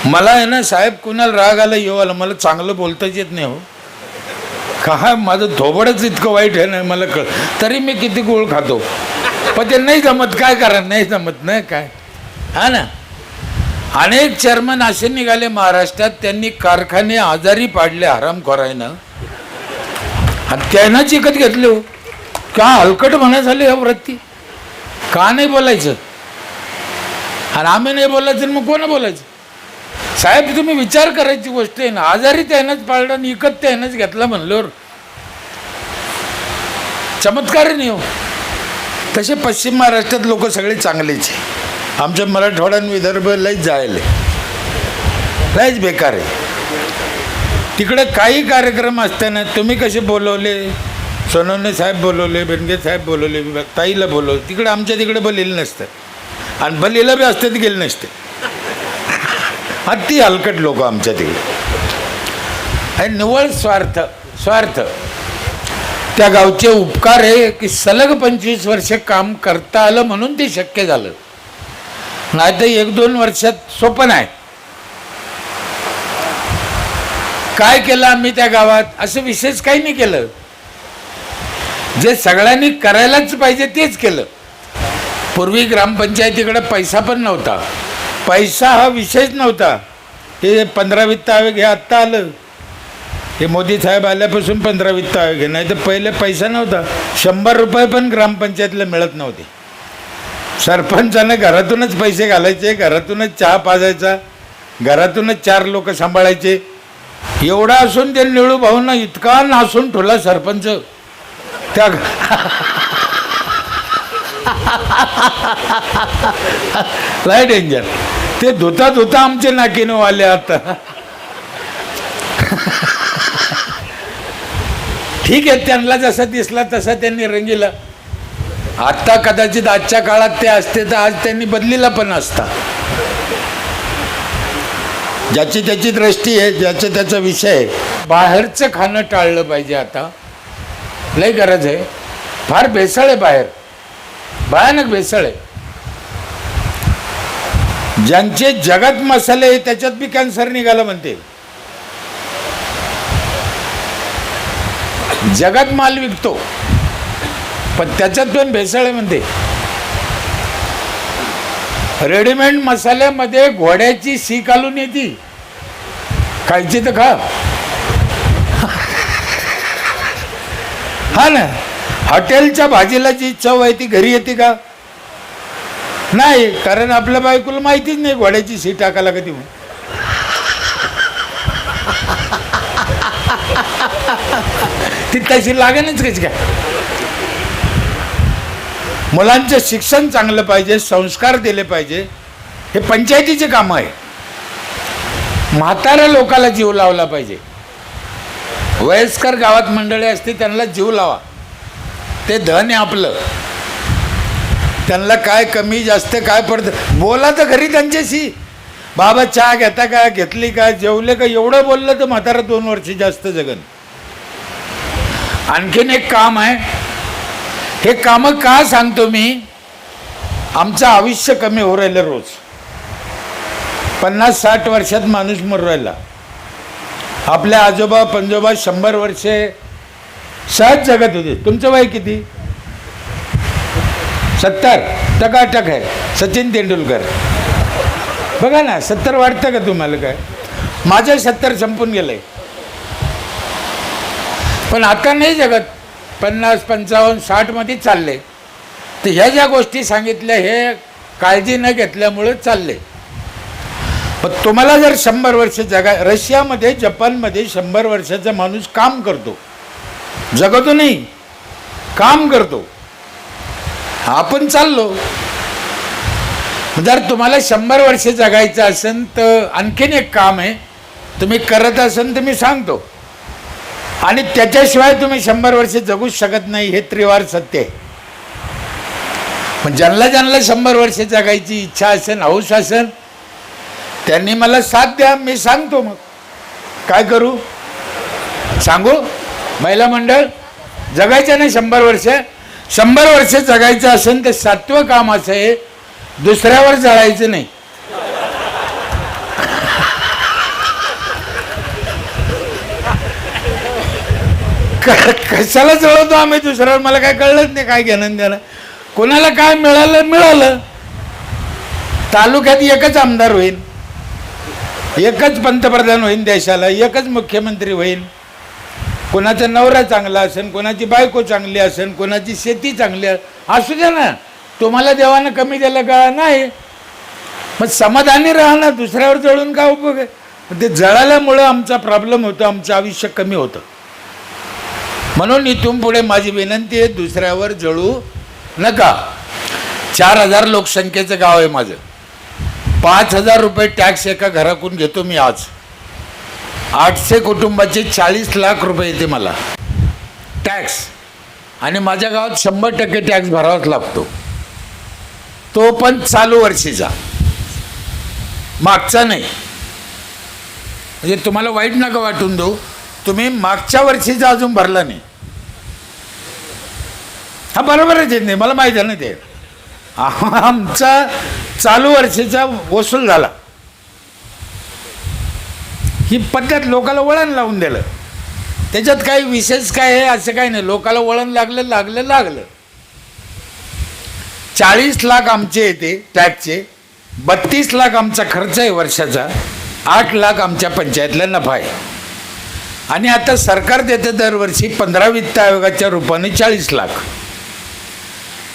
मला आहे ना साहेब, कुणाला राग आला येऊ आला, मला चांगलं बोलताच येत नाही हो. काय माझं थोबडच इतकं वाईट आहे ना, मला तरी मी किती गोळ खातो, पण ते नाही जमत. काय करा, नाही जमत ना काय. हा ना, अनेक चेअरमन असे निघाले महाराष्ट्रात, त्यांनी कारखाने आजारी पाडले हरामखोरायनं, आणि त्यांना चिकत घेतले हो. का हलकट म्हणा झाले वृत्ती. का नाही बोलायचं, आणि आम्ही नाही बोलायचं, मग कोण बोलायचं. साहेब तुम्ही विचार करायची गोष्ट आहे ना, आजारी त्यानंच पाळला आणि इकत त्यानंच घेतला म्हणल्यावर चमत्कार नाही हो. तसे पश्चिम महाराष्ट्रात लोक सगळे चांगलेच आहे. आमच्या मराठवाडा आणि विदर्भ लयच जायले, लयच बेकार आहे. तिकडे काही कार्यक्रम असताना तुम्ही कसे बोलवले, सोनवणे साहेब बोलवले, बेनगे साहेब बोलवले, ताईला बोलवले, तिकडे आमच्या तिकडे बलीला नसतं, आणि बलीला बी असते ते गेले नसते. अति हलकट लोक आमच्या तिकडे, आणि निव्वळ स्वार्थ स्वार्थ. त्या गावचे उपकार आहे की सलग 25 वर्ष काम करता आलं म्हणून ते शक्य झालं, नाही तर 1-2 वर्षात सोपं नाही. काय केलं आम्ही त्या गावात, असं विशेष काही नाही केलं. जे सगळ्यांनी करायलाच पाहिजे तेच केलं. पूर्वी ग्रामपंचायतीकडे पैसा पण नव्हता, पैसा हा विषयच नव्हता. ते 15 वित्त आयोग हे आत्ता आलं, हे मोदी साहेब आल्यापासून 15 वित्त आयोग हे, नाही तर पहिले पैसा नव्हता. 100 रुपये पण ग्रामपंचायतीला मिळत नव्हते. सरपंचानं घरातूनच पैसे घालायचे, घरातूनच चहा पाजायचा, घरातूनच 4 लोक सांभाळायचे. एवढा असून ते निळू भाऊंना इतका नासून ठेवला सरपंच त्या लय डेंजर. ते धुता धुता आमचे नाकीनं आले आता. ठीक आहे, त्यांना जसा दिसला तसा त्यांनी रंगीला. आता कदाचित आजच्या काळात ते असते तर आज त्यांनी बदलीला पण असता. ज्याची त्याची दृष्टी आहे, ज्याचा त्याचा विषय आहे. बाहेरचं खाणं टाळलं पाहिजे, आता लय गरज आहे. फार भेसळ आहे बाहेर, भयानक भेसळ आहे. ज्यांचे जगात मसाले आहे त्याच्यात बी कॅन्सर निघाला म्हणते. जगात माल विकतो पण त्याच्यात पण भेसळ आहे म्हणते. रेडीमेड मसाल्यामध्ये घोड्याची शी घालून येते, खायची तर खा. हा ना, हॉटेलच्या भाजीला जी चव आहे ती घरी येते का? नाही, कारण आपल्या बायकोला माहितीच नाही घोड्याची शी टाकायला कधी. ती तशी लागेनच कशी काय. मुलांचं शिक्षण चांगलं पाहिजे, संस्कार दिले पाहिजे, हे पंचायतीचे काम आहे. म्हाताऱ्या लोकाला जीव लावला पाहिजे. वयस्कर गावात मंडळी असते त्यांना जीव लावा, ते धन आहे आपलं. त्यांना काय कमी जास्त काय पडतं, बोला तर घरी त्यांच्याशी. बाबा चहा घेता का, घेतली का, जेवले का, एवढं बोललं तर म्हातारा 2 वर्ष जास्त जगन. आणखीन एक काम आहे, हे काम का सांगतो मी, आमचं आयुष्य कमी होऊ राहिलं. रोज 50-60 वर्षात माणूस मरू राहिला. आपल्या आजोबा पंजोबा 100 वर्षे सहज जगत होते. तुमचं वय किती? 70 टकाटक आहे. सचिन तेंडुलकर बघा ना, 70 वाटतं का तुम्हाला? काय माझं 70 संपून गेलंय. पण आता नाही जगत, 50, 55, 60 मध्ये चालले. तर ह्या ज्या गोष्टी सांगितल्या हे काळजी न घेतल्यामुळे चालले. पण तुम्हाला जर 100 वर्ष रशियामध्ये जपानमध्ये 100 वर्षाचा माणूस काम करतो, जगतो नाही, काम करतो. आपण चाललो. जर तुम्हाला 100 वर्ष जगायचं असेल तर आणखीन एक काम आहे, तुम्ही करत असेल तर मी सांगतो, आणि त्याच्याशिवाय तुम्ही 100 वर्ष जगूच शकत नाही, हे त्रिवार सत्य आहे. पण ज्यांना 100 वर्ष जगायची इच्छा असेल, हौस असेल, त्यांनी मला साथ द्या, मी सांगतो. मग काय करू सांगू? महिला मंडळ जगायचं नाही 100 वर्ष. 100 वर्ष जगायचं असेल तर 7वं काम असं आहे, दुसऱ्यावर जळायचं नाही. कशाला जळवतो आम्ही दुसऱ्यावर? मला काय कळलंच नाही काय घेणं देणं. कोणाला काय मिळालं मिळालं. तालुक्यात एकच आमदार होईल, एकच पंतप्रधान होईल देशाला, एकच मुख्यमंत्री होईल. कोणाचा नवरा चांगला असेल, कोणाची बायको चांगली असेल, कोणाची शेती चांगली असू द्या ना. तुम्हाला देवानं कमी दिलं का? नाही. मग समाधानी राहा ना. दुसऱ्यावर जळून काय उपयोग आहे? ते जळाल्यामुळं आमचा प्रॉब्लेम होतो, आमचं आयुष्य कमी होतं. म्हणून इथून पुढे माझी विनंती आहे, दुसऱ्यावर जळू नका. 4000 लोकसंख्येचं गाव आहे माझं. 5000 रुपये टॅक्स एका घरातून घेतो मी आज. 800 कुटुंबाचे 40 लाख रुपये येते मला टॅक्स. आणि माझ्या गावात 100% टॅक्स भरावाच लागतो, तो पण चालू वर्षीचा, मागचा नाही. म्हणजे तुम्हाला वाईट नका वाटून देऊ, तुम्ही मागच्या वर्षीचा अजून भरला नाही. हा बरोबरच येत नाही, मला माहीत आहे ना ते. आमचा चालू वर्षीचा वसूल झाला. ही पद्धत लोकाला वळण लावून दिलं. त्याच्यात काही विशेष काय आहे असं काही नाही. लोकाला वळण लागलं. 40 लाख आमचे येते टॅक्सचे, 32 लाख आमचा खर्च आहे वर्षाचा, 8 लाख आमच्या पंचायतला नफा आहे. आणि आता सरकार देतं दरवर्षी 15 वित्त आयोगाच्या रूपाने 40 लाख.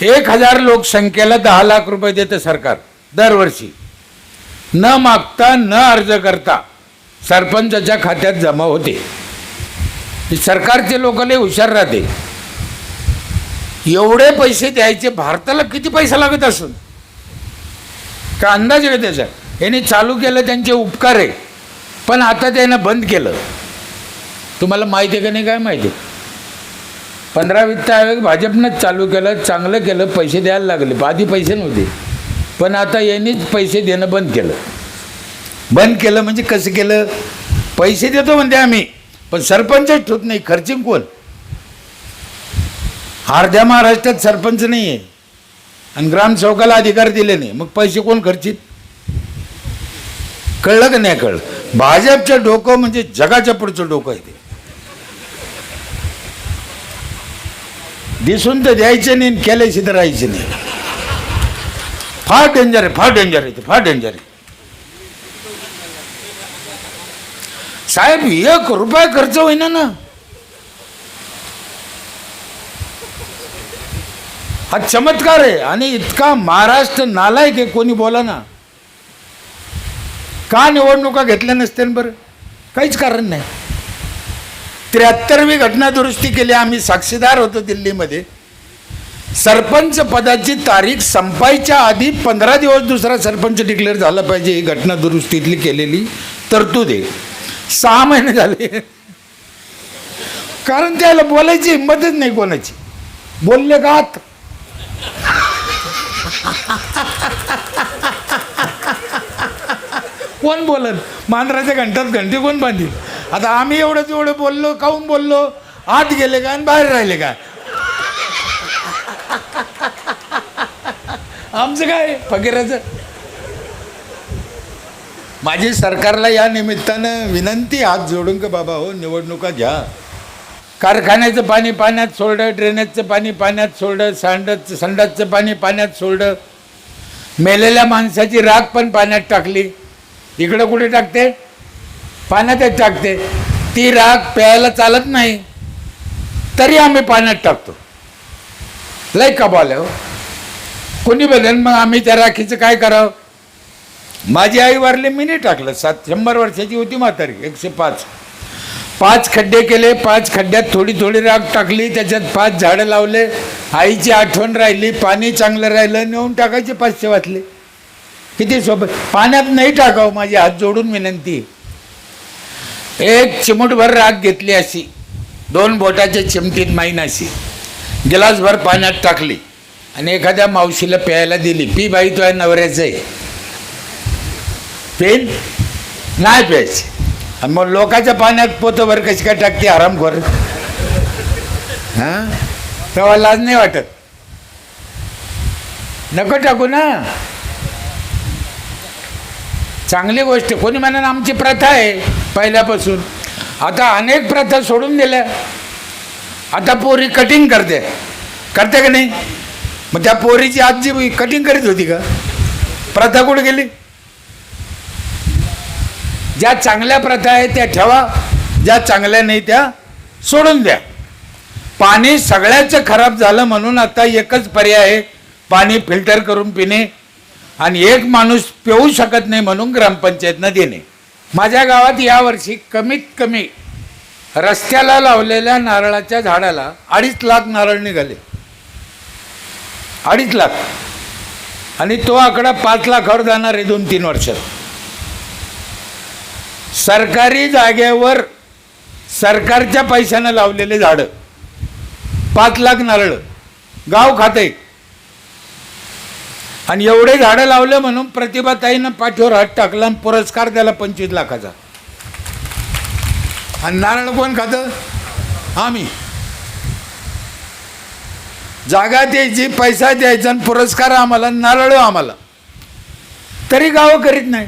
1000 लोकसंख्येला 10 लाख रुपये देतं सरकार दरवर्षी, न मागता न अर्ज करता सरपंचाच्या खात्यात जमा होते. सरकारचे लोक लय हुशार राहते. एवढे पैसे द्यायचे, भारताला किती पैसा लागत असून का अंदाज आहे त्याचा? यांनी चालू केलं, त्यांचे उपकार आहे. पण आता त्यानं बंद केलं. तुम्हाला माहिती आहे का नाही काय माहिती? 15 वित्त आयोग भाजपनंच चालू केलं, चांगलं केलं, पैसे द्यायला लागले. आधी पैसे नव्हते, पण आता यांनीच पैसे देणं बंद केलं. बंद केलं म्हणजे कसं केलं? पैसे देतो म्हणते आम्ही, पण सरपंचच ठेवत नाही. खर्चिंग कोण? अर्ध्या महाराष्ट्रात सरपंच नाही आहे आणि ग्रामसेवकाला अधिकार दिले नाही, मग पैसे कोण खर्चित? कळलं का नाही कळलं? भाजपचं डोकं म्हणजे जगाच्या पुढचं डोकं आहे ते. दिसून तर द्यायचं नाही, केल्याशी तर राहायचं नाही. फार डेंजर आहे, फार डेंजर आहे, फार डेंजर आहे. साहेब 1 रुपया खर्च होईना ना. हा चमत्कार आहे. आणि इतका महाराष्ट्र नालायक आहे, कोणी बोला ना. का निवडणुका घेतल्या नसत्या बरं? काहीच कारण नाही. 73वी घटना दुरुस्ती केली, आम्ही साक्षीदार होतो दिल्लीमध्ये. सरपंच पदाची तारीख संपायच्या आधी 15 दिवस दुसरा सरपंच डिक्लेअर झाला पाहिजे, ही घटना दुरुस्तीतली केलेली तरतूद आहे. 6 महिने झाले, कारण त्याला बोलायची हिंमतच नाही कोणाची. बोलले का आत? कोण बोलत? मांजराच्या घंटात घंटी कोण बांधील? आता आम्ही एवढं बोललो, काहून बोललो? आत गेले का आणि बाहेर राहिले का? आमचं काय फकीराचं? माझी सरकारला या निमित्तानं विनंती, हात जोडून का बाबा हो, निवडणुका घ्या. कारखान्याचं पाणी पाण्यात सोडलं, ड्रेनेजचं पाणी पाण्यात सोडलं, संडासचं पाणी पाण्यात सोडलं, मेलेल्या माणसाची राख पण पाण्यात टाकली. इकडं कुठे टाकते? पाण्यातच टाकते. ती राख प्यायला चालत नाही, तरी आम्ही पाण्यात टाकतो. लय कबाल हो. कोणी बदल मग आम्ही त्या राखीचं काय करावं? माझी आई वारली, मी नाही टाकलं. 100 वर्षाची होती म्हातारी, 105. 5 खड्डे केले, 5 खड्ड्यात थोडी थोडी राख टाकली, त्याच्यात 5 झाडं लावले. आईची आठवण राहिली, पाणी चांगलं राहिलं, नेऊन टाकायचे 500 वाचले. किती सोपं. पाण्यात नाही टाकावं, माझी हात जोडून विनंती. 1 चिमूटभर राख घेतली, अशी 2 बोटाच्या चिमटीत माईन अशी गिलासभर पाण्यात टाकली आणि एखाद्या मावशीला प्यायला दिली. पी बाई, तो आहे नवऱ्याचं आहे, पेन नाही प्यायची. आणि मग लोकांच्या पाण्यात पोतभर कशी काय टाकते आरामखोर? हां, तेव्हा लाज नाही वाटत? नको टाकू ना. चांगली गोष्ट. कोणी म्हणा आमची प्रथा आहे पहिल्यापासून, आता अनेक प्रथा सोडून दिल्या. आता पोरी कटिंग करते का नाही? मग त्या पोरीची आजी कटिंग करीत होती का? प्रथा कुठे गेली? ज्या चांगल्या प्रथा आहेत त्या ठेवा, ज्या चांगल्या नाही त्या सोडून द्या. पाणी सगळ्याचं खराब झालं म्हणून आता एकच पर्याय आहे, पाणी फिल्टर करून पिणे. आणि एक माणूस पिऊ शकत नाही म्हणून ग्रामपंचायतनं देणे. माझ्या गावात यावर्षी कमीत कमी रस्त्याला लावलेल्या नारळाच्या झाडाला 2.5 लाख नारळ निघाले. 2.5 लाख. आणि तो आकडा 5 लाखावर जाणार आहे 2-3 वर्षात. सरकारी जागेवर सरकारच्या पैशानं लावलेले झाडं 5 लाख नारळ गाव खाते. आणि एवढे झाडं लावले म्हणून प्रतिभाताईनं पाठीवर हात टाकला आणि पुरस्कार द्याला 25 लाखाचा. आणि नारळ कोण खातं? आम्ही. जागा द्यायची, पैसा द्यायचा आणि पुरस्कार आम्हाला, नारळ आम्हाला. तरी गावं करीत नाही.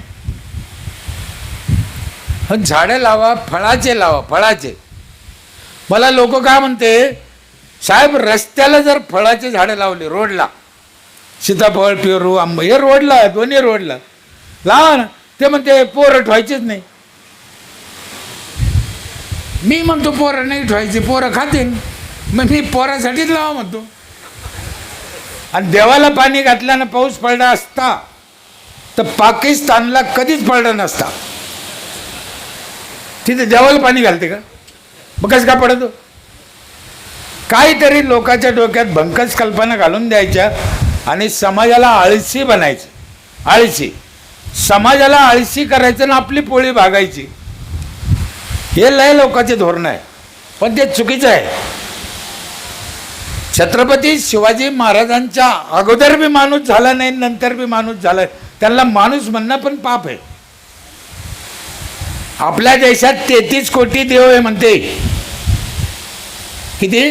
झाडं लावा, फळाचे लावा, फळाचे. मला लोक काय म्हणते, साहेब रस्त्याला जर फळाचे झाडं लावले रोडला, सीताफळ, पेरू, आंबा, हे रोडला, दोन्ही रोडला लावा ना. ते म्हणते पोरं ठेवायचेच नाही. मी म्हणतो पोरं नाही ठेवायचे, पोरं खातील. मग मी पोरासाठीच लावा म्हणतो. आणि देवाला पाणी घातल्यानं पाऊस पडला असता तर पाकिस्तानला कधीच पडला नसता. तिथे देवाला पाणी घालते का? मग कसं का पडतो? काहीतरी लोकांच्या डोक्यात भंकस कल्पना घालून द्यायच्या आणि समाजाला आळशी बनायचं. आळशी समाजाला आळशी करायचं ना आपली पोळी भागायची. हे लय लोकांचे धोरण आहे, पण ते चुकीचं आहे. छत्रपती शिवाजी महाराजांच्या अगोदर बी माणूस झाला नाही, नंतर बी माणूस झाला. त्यांना माणूस म्हणणं पण पाप आहे. आपल्या देशात 33 कोटी देव आहे म्हणते. किती?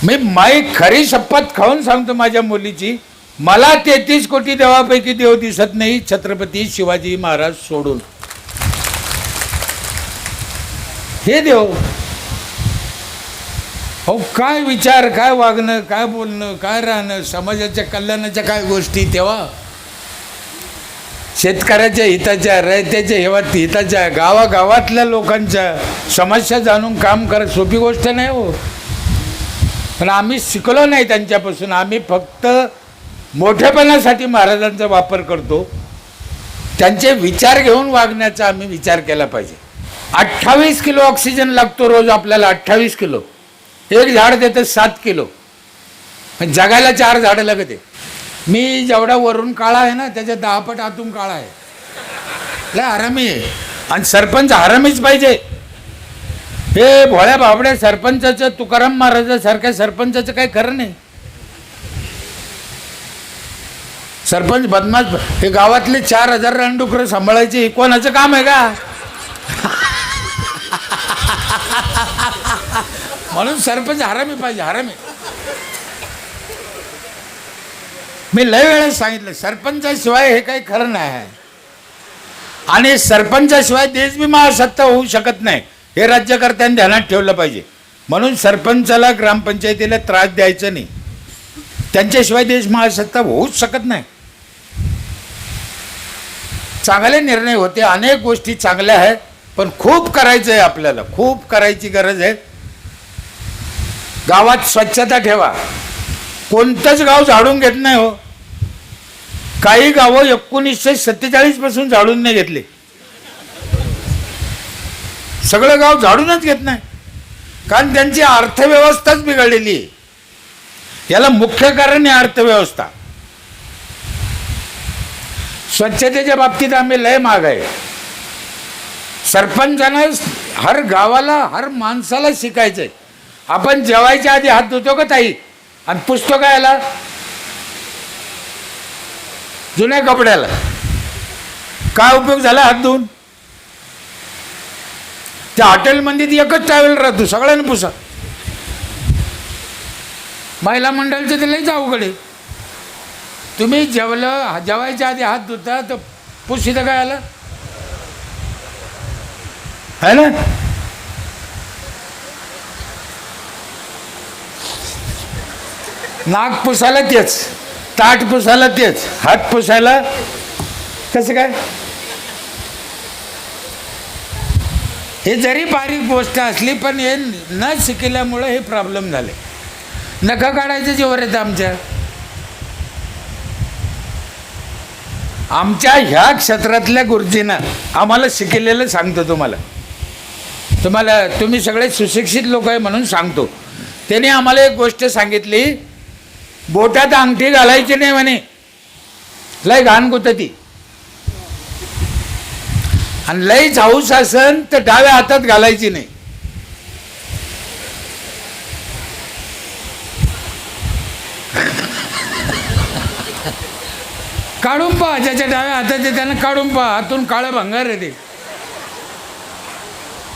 मी माई खरी शपथ खाऊन सांगतो माझ्या मुलीची, मला 33 कोटी देवापैकी देव दिसत नाही छत्रपती शिवाजी महाराज सोडून. हे देव हो, काय विचार, काय वागणं, काय बोलणं, काय राहणं, समाजाच्या कल्याणाच्या काय गोष्टी. तेव्हा शेतकऱ्याच्या हिताच्या, रयतेच्या हिताच्या, गावागावातल्या लोकांच्या समस्या जाणून काम करत सोपी गोष्ट नाही हो. पण आम्ही शिकलो नाही त्यांच्यापासून. आम्ही फक्त मोठेपणासाठी महाराजांचा वापर करतो. त्यांचे विचार घेऊन वागण्याचा आम्ही विचार केला पाहिजे. 28 किलो ऑक्सिजन लागतो रोज आपल्याला. 28 किलो. एक झाड देतं 7 किलो. जगायला 4 झाडं लागते. मी जेवढा वरून काळा आहे ना, त्याच्या 10 पट आतून काळा आहे. लय हरामी आहे. आणि सरपंच हरामीच पाहिजे. हे भोळ्या बाबड्या सरपंचाचं, तुकाराम महाराजासारख्या सरपंचाचं काही खरं नाही. सरपंच बदमाश. हे गावातले 4000 रानडुकरं सांभाळायचे हे कोणाचं काम आहे का? म्हणून सरपंच हरामी पाहिजे. हरामी. मी लय वेळा सांगितलं, सरपंचाशिवाय हे काही खरं नाही आहे. आणि सरपंचाशिवाय देश बी महासत्ता होऊ शकत नाही, हे राज्यकर्त्यांनी ध्यानात ठेवलं पाहिजे. म्हणून सरपंचाला, ग्रामपंचायतीला त्रास द्यायचा नाही. त्यांच्याशिवाय देश महासत्ता होऊच शकत नाही. चांगले निर्णय होते, अनेक गोष्टी चांगल्या आहेत, पण खूप करायचं आहे आपल्याला. खूप करायची गरज आहे. गावात स्वच्छता ठेवा. कोणतंच गाव झाडून घेत नाही हो. काही गावं 1947 पासून झाडून नाही घेतले. सगळं गाव झाडूनच घेत नाही, कारण त्यांची अर्थव्यवस्थाच बिघडलेली आहे. याला मुख्य कारण आहे अर्थव्यवस्था. स्वच्छतेच्या बाबतीत आम्ही लय माग आहे. सरपंचानं हर गावाला, हर माणसाला शिकायचंय. आपण जेवायच्या आधी हात धुतो का ताई? आणि पुसतो का याला? जुन्या कपड्याला. काय उपयोग झाला हात धुवून? त्या हॉटेलमध्ये एकच टॉवेल राहतो, सगळ्यांना पुसा. महिला मंडळाचं ते लयच अवघड आहे. तुम्ही जेवायच्या आधी हात धुता तर पुसीत काय आलं है ना? नाक पुसायला तेच, ताट पुसायला तेच, हात पुसायला कसं काय? हे जरी बारीक गोष्ट असली पण हे न शिकल्यामुळं हे प्रॉब्लेम झाले. नखं काढायचं जेवर येतं आमच्या ह्या क्षेत्रातल्या गुरुजींना आम्हाला शिकलेलं सांगतो. तुम्ही सगळे सुशिक्षित लोक आहे म्हणून सांगतो. त्याने आम्हाला एक गोष्ट सांगितली, बोटात अंगठी घालायची नाही म्हणे, लय घाण गुतती. आणि लईच हाऊस असन तर डाव्या हातात घालायची नाही. काढून पहा, ज्याच्या डाव्या हातात आहे त्यानं काढून पहा, हातून काळं भंगार येते.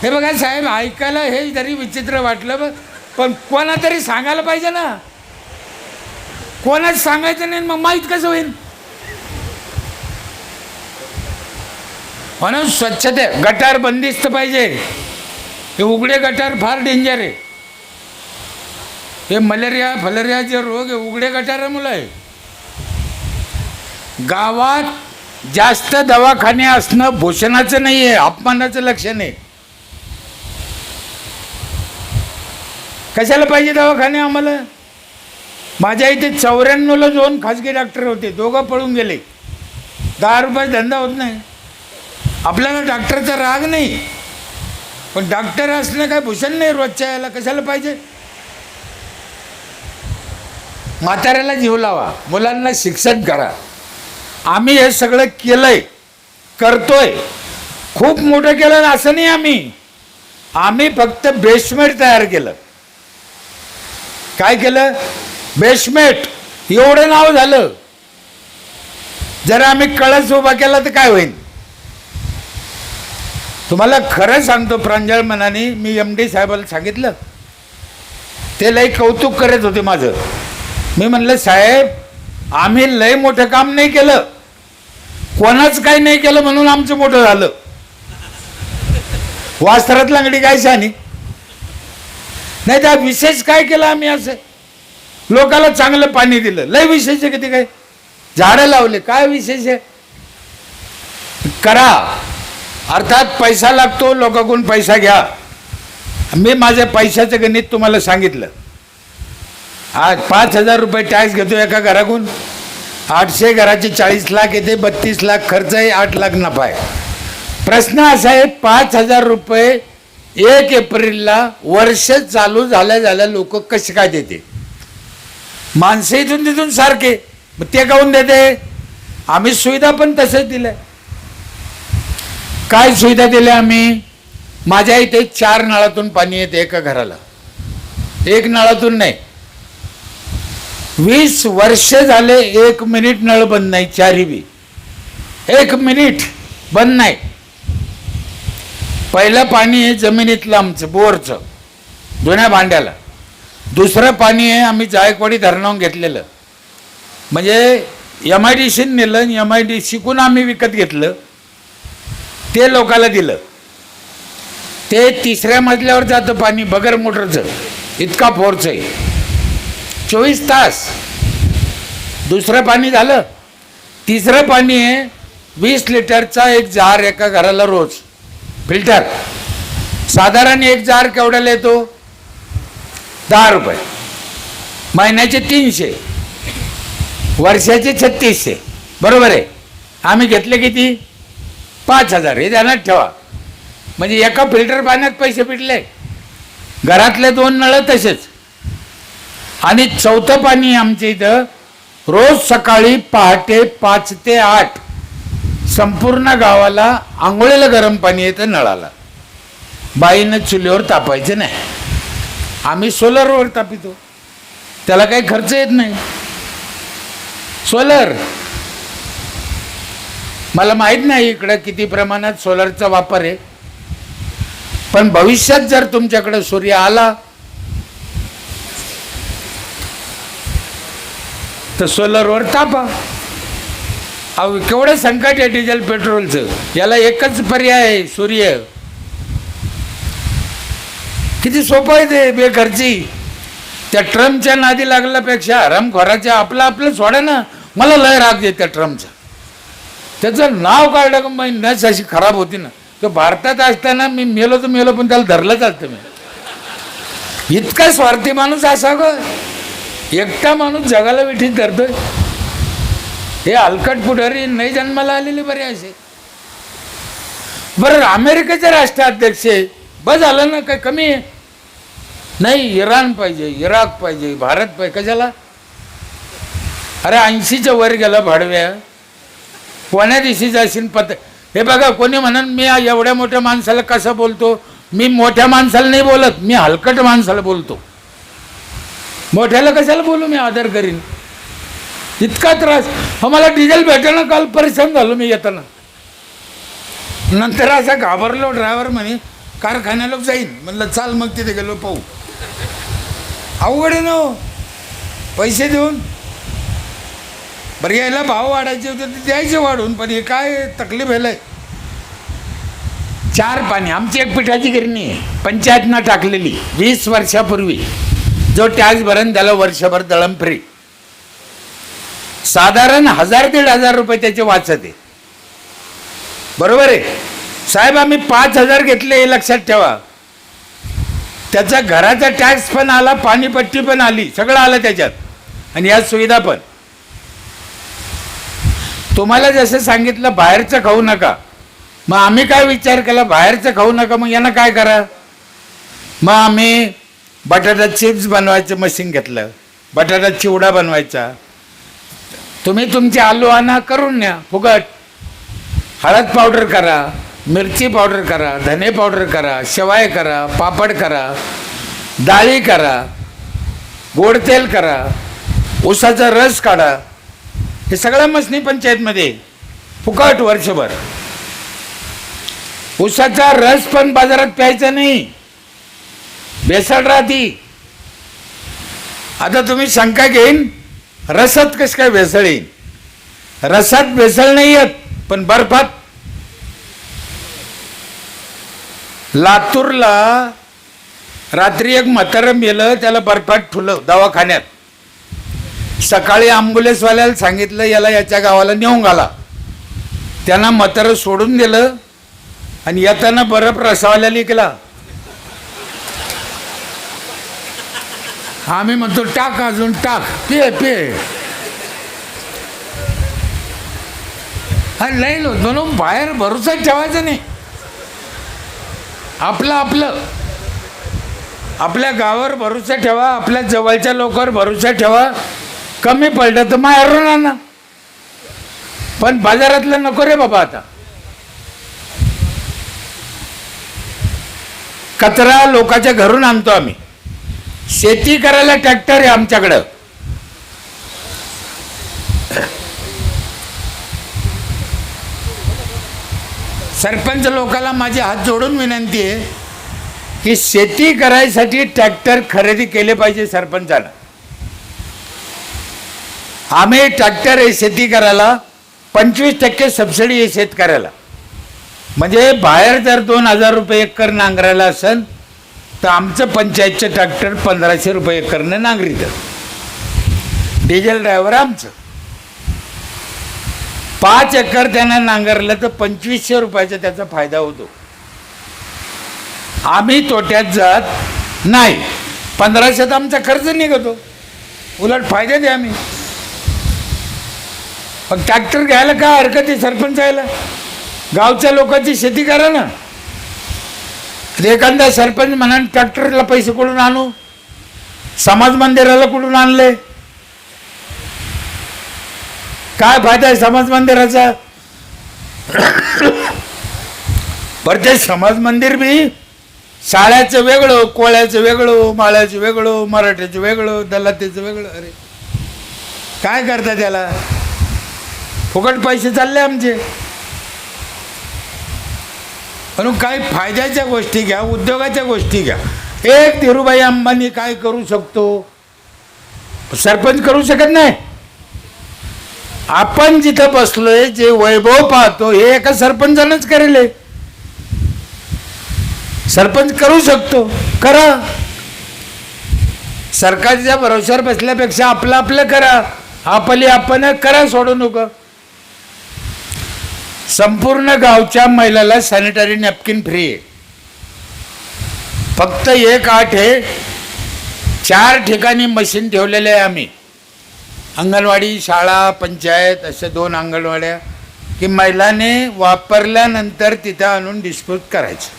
हे बघा साहेब, ऐकायला हे जरी विचित्र वाटलं पण कोणा तरी सांगायला पाहिजे ना. कोणाच सांगायचं नाही, मग माहीत कसं होईल? म्हणून स्वच्छते, गटार बंदिस्त पाहिजे. हे उघडे गटार फार डेंजर आहे. हे मलेरिया फलेरियाचे रोग हे उघडे गटारामुळे आहे. गावात जास्त दवाखाने असणं भूषणाचं नाही आहे, अपमानाचं लक्षण आहे. कशाला पाहिजे दवाखाने आम्हाला? माझ्या इथे 94ला 2 खाजगी डॉक्टर होते, दोघं पळून गेले. 10 रुपये धंदा होत नाही. आपल्याला डॉक्टरचा राग नाही, पण डॉक्टर असणं काय भूषण नाही रोजच्या याला. कशाला पाहिजे? म्हाताऱ्याला जीव लावा, मुलांना शिक्षण करा. आम्ही हे सगळं केलंय, करतोय, खूप मोठं केलं असं नाही. आम्ही फक्त बेसमेंट तयार केलं. काय केलं? बेसमेंट. एवढं नाव झालं. जर आम्ही कळस उभा केला तर काय होईल? तुम्हाला खरं सांगतो प्रांजळ मनाने, मी MD साहेबाला सांगितलं, ते लय कौतुक करत होते माझं. मी म्हणलं, साहेब आम्ही लय मोठं काम नाही केलं, कोणाच काही नाही केलं म्हणून आमचं मोठं झालं. वास्त्रात लंगडी काय शानी नाही. त्या विशेष काय केलं आम्ही? असं लोकाला चांगलं पाणी दिलं, लय विशेष आहे. किती काय झाडं लावले, काय विशेष आहे? करा. अर्थात पैसा लागतो, लोकांकडून पैसा घ्या. मी माझ्या पैशाचं गणित तुम्हाला सांगितलं. आज 5,000 रुपये टॅक्स घेतो एका घराकडून, 800 घराचे 40 लाख येते, 32 लाख खर्च आहे, 8 लाख नफा आहे. प्रश्न असा आहे, 5,000 रुपये 1 एप्रिलला वर्ष चालू झाल्या लोक कसे काय देते? माणसं इथून तिथून सारखे, मग ते काऊन देते? आम्ही सुविधा पण तसंच दिल्या. काय सुविधा दिल्या आम्ही? माझ्या इथे 4 नळातून पाणी येते एका घराला. 1 नळातून नाही. 20 वर्ष झाले 1 मिनिट नळ बंद नाही. 4ही बी 1 मिनिट बंद नाही. पहिलं पाणी आहे जमिनीतलं आमचं, बोरचं, जुन्या भांड्याला. दुसरं पाणी आहे आम्ही जायकवाडी धरणावरून घेतलेलं, म्हणजे MIDC नेलं, MIDC आम्ही विकत घेतलं, ते लोकाला दिलं. ते 3ऱ्या मजल्यावर जातं पाणी, बगर मोटरचं, इतका फोर्स आहे, 24 तास. दुसरं पाणी झालं. तिसरं पाणी आहे 20 लिटरचा एक जार एका घराला रोज, फिल्टर. साधारण एक जार केवढ्याला येतो? 10 रुपये. महिन्याचे 300, वर्षाचे 3600. बरोबर आहे. आम्ही घेतले किती? 5,000. हे ध्यानात ठेवा. म्हणजे एका फिल्टर पाण्यात पैसे पिटले. घरातले 2 नळ तसेच. आणि 4थं पाणी आमच्या इथं रोज सकाळी पहाटे 5 ते 8 संपूर्ण गावाला आंघोळीला गरम पाणी येतं नळाला. बाईनं चुलीवर तापायचं नाही. आम्ही सोलरवर तापितो, त्याला काही खर्च येत नाही. सोलर, मला माहीत नाही इकडं किती प्रमाणात सोलरचा वापर आहे, पण भविष्यात जर तुमच्याकडे सूर्य आला तर सोलरवर तापा. अहो केवढं संकट आहे डिझेल पेट्रोलचं. याला एकच पर्याय आहे, सूर्य. किती सोपं आहे ते, बेखर्ची. त्या ट्रम्पच्या नादी लागल्यापेक्षा हरामखोराच्या आपलं सोडा ना. मला लय राग येते त्या ट्रम्पचा. त्याचं नाव काढलं का नस अशी खराब होती ना. तो भारतात असताना मी मेलो तर मेलो, पण त्याला धरलंच असतं मी. इतका स्वार्थी माणूस असा ग. एकटा माणूस जगाला विठीत धरतोय. हे हलकट पुढारी नाही जन्माला आलेले बरे असे. बरं अमेरिकेचे राष्ट्राध्यक्ष बस झालं ना, काय कमी आहे? नाही, इराण पाहिजे, इराक पाहिजे, भारत पाहिजे. कशाला? अरे 80च्या वर गेलं भाडव्या. कोण्या दिवशी जाशील पत. हे बघा, कोणी म्हणून मी एवढ्या मोठ्या माणसाला कसं बोलतो. मी मोठ्या माणसाला नाही बोलत, मी हलकट माणसाला बोलतो. मोठ्याला कशाला बोलू मी, आदर करीन. इतका त्रास. मला डिझेल भेटायला काल परेशान झालो मी येताना. नंतर असा घाबरलो. ड्रायव्हर म्हणे कारखान्याला जाईन. म्हणलं चाल. मग तिथे गेलो पाहू. अवघड आहे ना पैसे देऊन. बरं यायला भाव वाढायचे होते ते द्यायचे वाढून, पण हे काय तकलीफ व्हायलाय. 4 पाणी. आमची एक पिठाची गिरणी आहे, पंचायतनं टाकलेली 20 वर्षापूर्वी. जो टॅक्स भरण त्याला वर्षभर दळण फ्री. साधारण 1000-1500 रुपये त्याचे वाचत आहे. बरोबर आहे साहेब. आम्ही 5000 घेतले हे लक्षात ठेवा. त्याचा घराचा टॅक्स पण आला, पाणीपट्टी पण आली, सगळं आलं त्याच्यात, आणि या सुविधा पण. तुम्हाला जसं सांगितलं बाहेरचं खाऊ नका, मग आम्ही काय विचार केला, बाहेरचं खाऊ नका, मग यांना काय करा. मग आम्ही बटाटा चिप्स बनवायचं मशीन घेतलं, बटाटा चिवडा बनवायचा. तुम्ही तुमचे आलू आणा, करून न्या फुकट. हळद पावडर करा, मिरची पावडर करा, धने पावडर करा, शेवाय करा, पापड करा, डाळी करा, गोड तेल करा, ऊसाचा रस काढा. हे सगळ्या मशनी पंचायतमध्ये फुकट वर्षभर. ऊसाचा रस पण बाजारात प्यायचा नाही, भेसळ राहती. आता तुम्ही शंका घेईन रसात कसं काय भेसळ येईल. रसात भेसळ नाही येत, पण बर्फात. लातूरला रात्री एक म्हातारं मेलं, त्याला बर्फात ठुलं दवाखान्यात. सकाळी ॲम्ब्युलन्सवाल्याला सांगितलं याला याच्या गावाला नेऊन घाला. त्यांना म्हातारं सोडून दिलं आणि येताना बर्फ रसावाल्याला विकला. आम्ही म्हणतो टाक, अजून टाक, पे पे. हा नाही म्हणून बाहेर भरोसा ठेवायचा नाही. आपलं आपल्या गावावर भरोसा ठेवा, आपल्या जवळच्या लोकांवर भरोसा ठेवा. कमी पडलं तर माहेरून आणा, पण बाजारातलं नको रे बाबा. आता कचरा लोकांच्या घरून आणतो आम्ही. शेती करायला ट्रॅक्टर आहे आमच्याकडं. सरपंच लोकांना माझी हात जोडून विनंती आहे की शेती करायसाठी ट्रॅक्टर खरेदी केले पाहिजे सरपंचाला. आम्ही ट्रॅक्टर आहे शेती करायला, 25% सबसिडी आहे शेतकऱ्याला. म्हणजे बाहेर जर 2000 रुपये एकर नांगरायला असेल तर आमचं पंचायतचं ट्रॅक्टर 1500 रुपये एकरनं नांगरीत. डिझेल ड्रायव्हर आमचं. 5 एकर त्यानं नांगरलं तर 2500 रुपयाचा त्याचा फायदा होतो. आम्ही तोट्यात जात नाही. 1500 आमचा खर्च निघतो, उलट फायदे द्या. आम्ही मग ट्रॅक्टर घ्यायला काय हरकत आहे सरपंचायला. गावच्या लोकांची शेती करा ना. एखादा सरपंच म्हणा ट्रॅक्टरला पैसे कुठून आणू, समाज मंदिराला कुठून आणले, काय फायदा आहे समाज मंदिराचा. बरं ते समाज मंदिर बी शाळ्याचं वेगळं, कोळ्याचं वेगळं, माळ्याचं वेगळं, मराठ्याचं वेगळं, दलातेचं वेगळं. अरे काय करता त्याला, फुकट पैसे चालले आमचे. म्हणून काही फायद्याच्या गोष्टी घ्या, उद्योगाच्या गोष्टी घ्या. एक धीरूभाई अंबानी काय करू शकतो, सरपंच करू शकत नाही. आपण जिथं बसलोय जे वैभव पाहतो हे एका सरपंचानंच करेल. सरपंच करू शकतो, करा. सरकारच्या भरोश्यावर बसल्यापेक्षा आपलं आपलं करा, आपली आपण करा, सोडू नको. संपूर्ण गावच्या महिलाला सॅनिटरी नॅपकिन फ्री आहे. फक्त 1-8 आहे, 4 ठिकाणी मशीन ठेवलेले आहे आम्ही. अंगणवाडी, शाळा, पंचायत अशा 2 अंगणवाड्या की महिलाने वापरल्यानंतर तिथं आणून डिस्पोज करायचं.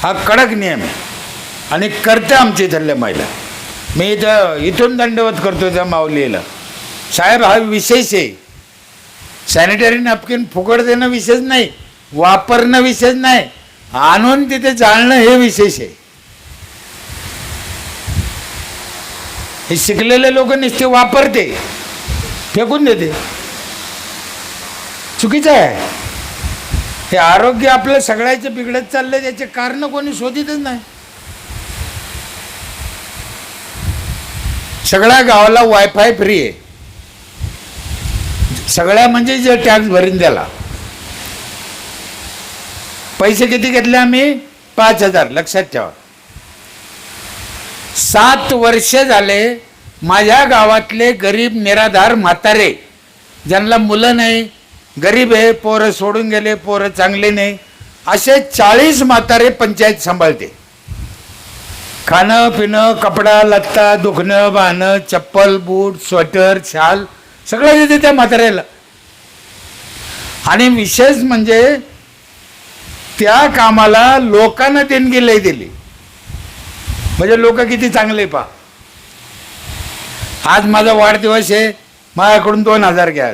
हा कडक नियम आहे आणि करते आमची इथल्या महिला. मी इथून दंडवत करतो त्या माऊलीला, साहेब हा विशेष आहे. सॅनिटरी नॅपकिन फुकट देणं विशेष नाही, वापरणं विशेष नाही, आणून तिथे जाळणं हे विशेष आहे. हे शिकलेले लोक नुसते वापरते, फेकून देते, चुकीचं आहे. हे आरोग्य आपलं सगळ्याचं बिघडत चाललंय, त्याचे कारण कोणी शोधितच नाही. सगळ्या गावाला वायफाय फ्री आहे, सगळ्या म्हणजे जे टॅक्स भरीन त्याला. पैसे किती घेतले आम्ही? 5,000. लक्षात ठेवा. 7 वर्ष झाले माझ्या गावातले गरीब निराधार म्हातारे, ज्यांना मुलं नाही, गरीब आहे, पोरं सोडून गेले, पोरं चांगले नाही, असे 40 म्हातारे पंचायत सांभाळते. खाणं पिणं, कपडा लत्ता, दुखणं बाणं, चप्पल बूट स्वेटर शाल सगळं देते त्या म्हाताऱ्याला. आणि विशेष म्हणजे त्या कामाला लोकांना देणगी लई दिली. म्हणजे लोक किती चांगले पहा. आज माझा वाढदिवस आहे, माझ्याकडून 2,000 घ्या.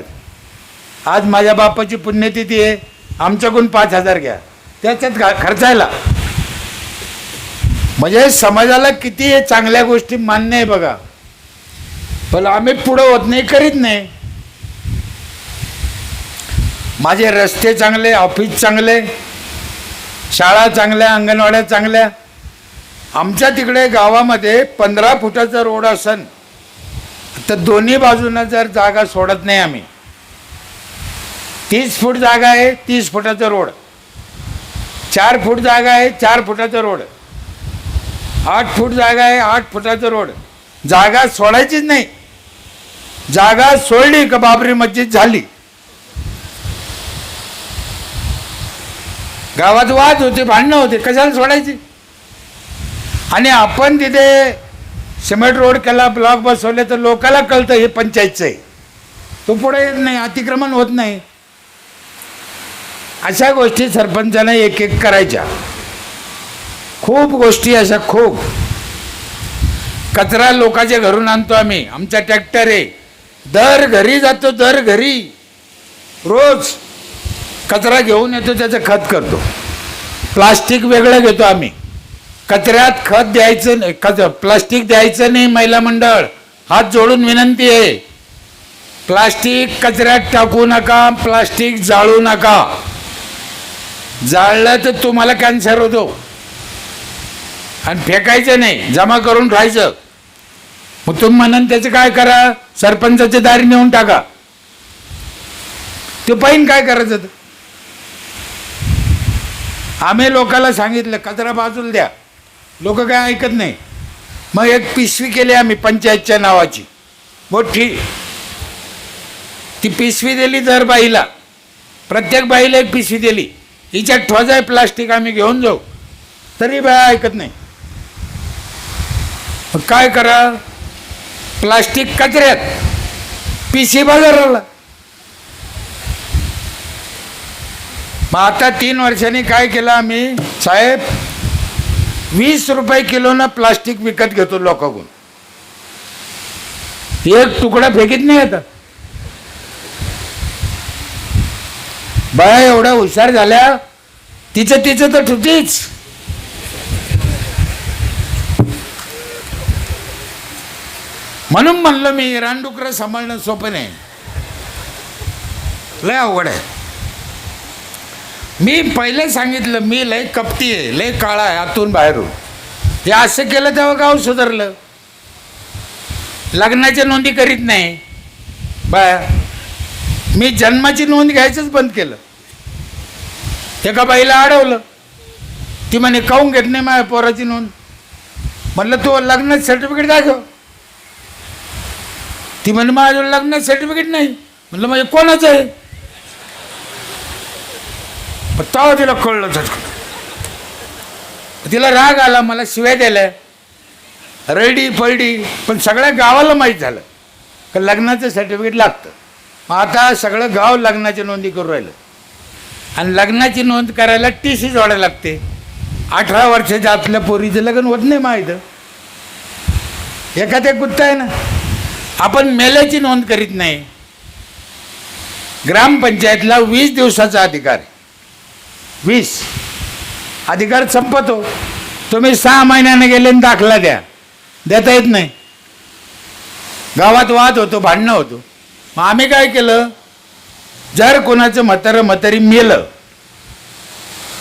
आज माझ्या बापाची पुण्यतिथी आहे, आमच्याकडून 5,000 घ्या. त्याच्यात खर्चायला म्हणजे समाजाला किती हे चांगल्या गोष्टी मान्य आहे बघा. पण आम्ही पुढं होत नाही, करीत नाही. माझे रस्ते चांगले, ऑफिस चांगले, शाळा चांगल्या, अंगणवाड्या चांगल्या. आमच्या तिकडे गावामध्ये 15 फुटाचा रोड असन तर दोन्ही बाजूंना जर जागा सोडत नाही आम्ही. 30 फूट जागा आहे, 30 फुटाचा रोड. 4 फूट जागा आहे, 4 फुटाचा रोड. 8 फूट जागा आहे, 8 फुटाचा रोड. जागा सोडायचीच नाही. जागा सोडली का बाबरी मस्जिद झाली. गावात वाद होते, भांडणं होते, कशाला सोडायची. आणि आपण तिथे सिमेंट रोड केला, ब्लॉक बसवले तर लोकाला कळतं हे पंचायतचं आहे, तो पुढे येत नाही, अतिक्रमण होत नाही. अशा गोष्टी सरपंचानं एक एक करायच्या. खूप गोष्टी अशा, खूप. कचरा लोकांच्या घरून आणतो आम्ही, आमचा ट्रॅक्टर आहे, दर घरी जातो, दर घरी रोज कचरा घेऊन येतो, त्याचं खत करतो. प्लास्टिक वेगळं घेतो आम्ही. कचऱ्यात खत द्यायचं नाही, प्लास्टिक द्यायचं नाही. महिला मंडळ हात जोडून विनंती आहे, प्लास्टिक कचऱ्यात टाकू नका, प्लास्टिक जाळू नका. जाळलं तर तुम्हाला कॅन्सर होतो. आणि फेकायचं नाही, जमा करून ठेवायचं. मग तुम्ही म्हणाल त्याचं काय करा, सरपंचाच्या दारी नेऊन टाका. ते पाहिन काय करायचं. आम्ही लोकांना सांगितलं कचरा बाजूला द्या, लोक काय ऐकत नाही. मग एक पिशवी केली आम्ही पंचायतच्या नावाची मोठी. ती पिशवी दिली दर बाईला, प्रत्येक बाईला एक पिशवी दिली. हिच्यात ठोजाय प्लास्टिक आम्ही घेऊन जाऊ, तरी बाया ऐकत नाही. मग काय करा, प्लास्टिक कचऱ्यात, पिशवी बाजाराला. मग आता 3 वर्षांनी काय केलं आम्ही, साहेब 20 रुपये किलोनं प्लास्टिक विकत घेतो लोकांकडून. एक तुकडा फेकीत नाही आता. बाया एवढ्या हुशार झाल्या, तिचं तिचं तर ठुतीच. म्हणून म्हणलं मी, रानडुकरं सांभाळणं सोपं नाही, लय अवघड आहे. मी पहिले सांगितलं, मी लय कपटी आहे, लय काळा आहे आतून बाहेरून. हे असं केलं तेव्हा गाव सुधारलं. लग्नाच्या नोंदी करीत नाही बाया. मी जन्माची नोंद घ्यायचंच बंद केलं. एका बाईला अडवलं, ती म्हणे काहून घेत नाही माझ्या पोराची नोंद. म्हणलं तो लग्नात सर्टिफिकेट दाखव. ती म्हणे माझं लग्नात सर्टिफिकेट नाही. म्हणलं म्हणजे कोणाचं आहे. पण तेव्हा तिला कळलं झटकन. तिला राग आला, मला शिव्या द्यायला, रडी पलडी. पण सगळ्या गावाला माहीत झालं का लग्नाचं सर्टिफिकेट लागतं. मग आता सगळं गाव लग्नाची नोंदी करू राहिलं. आणि लग्नाची नोंद करायला TC जोडायला लागते. 18 वर्षाच्या आतल्या पोरीचं लग्न होत नाही माहीत. एखाद्या गुत्ता आहे ना. आपण मेल्याची नोंद करीत नाही. ग्रामपंचायतला 20 दिवसाचा अधिकार आहे. 20 अधिकार संपतो. तुम्ही 6 महिन्याने गेले आणि दाखला देता येत नाही. गावात वाद होतो, भांडणं होतो. मग आम्ही काय केलं, जर कोणाचं म्हातारी मेलं,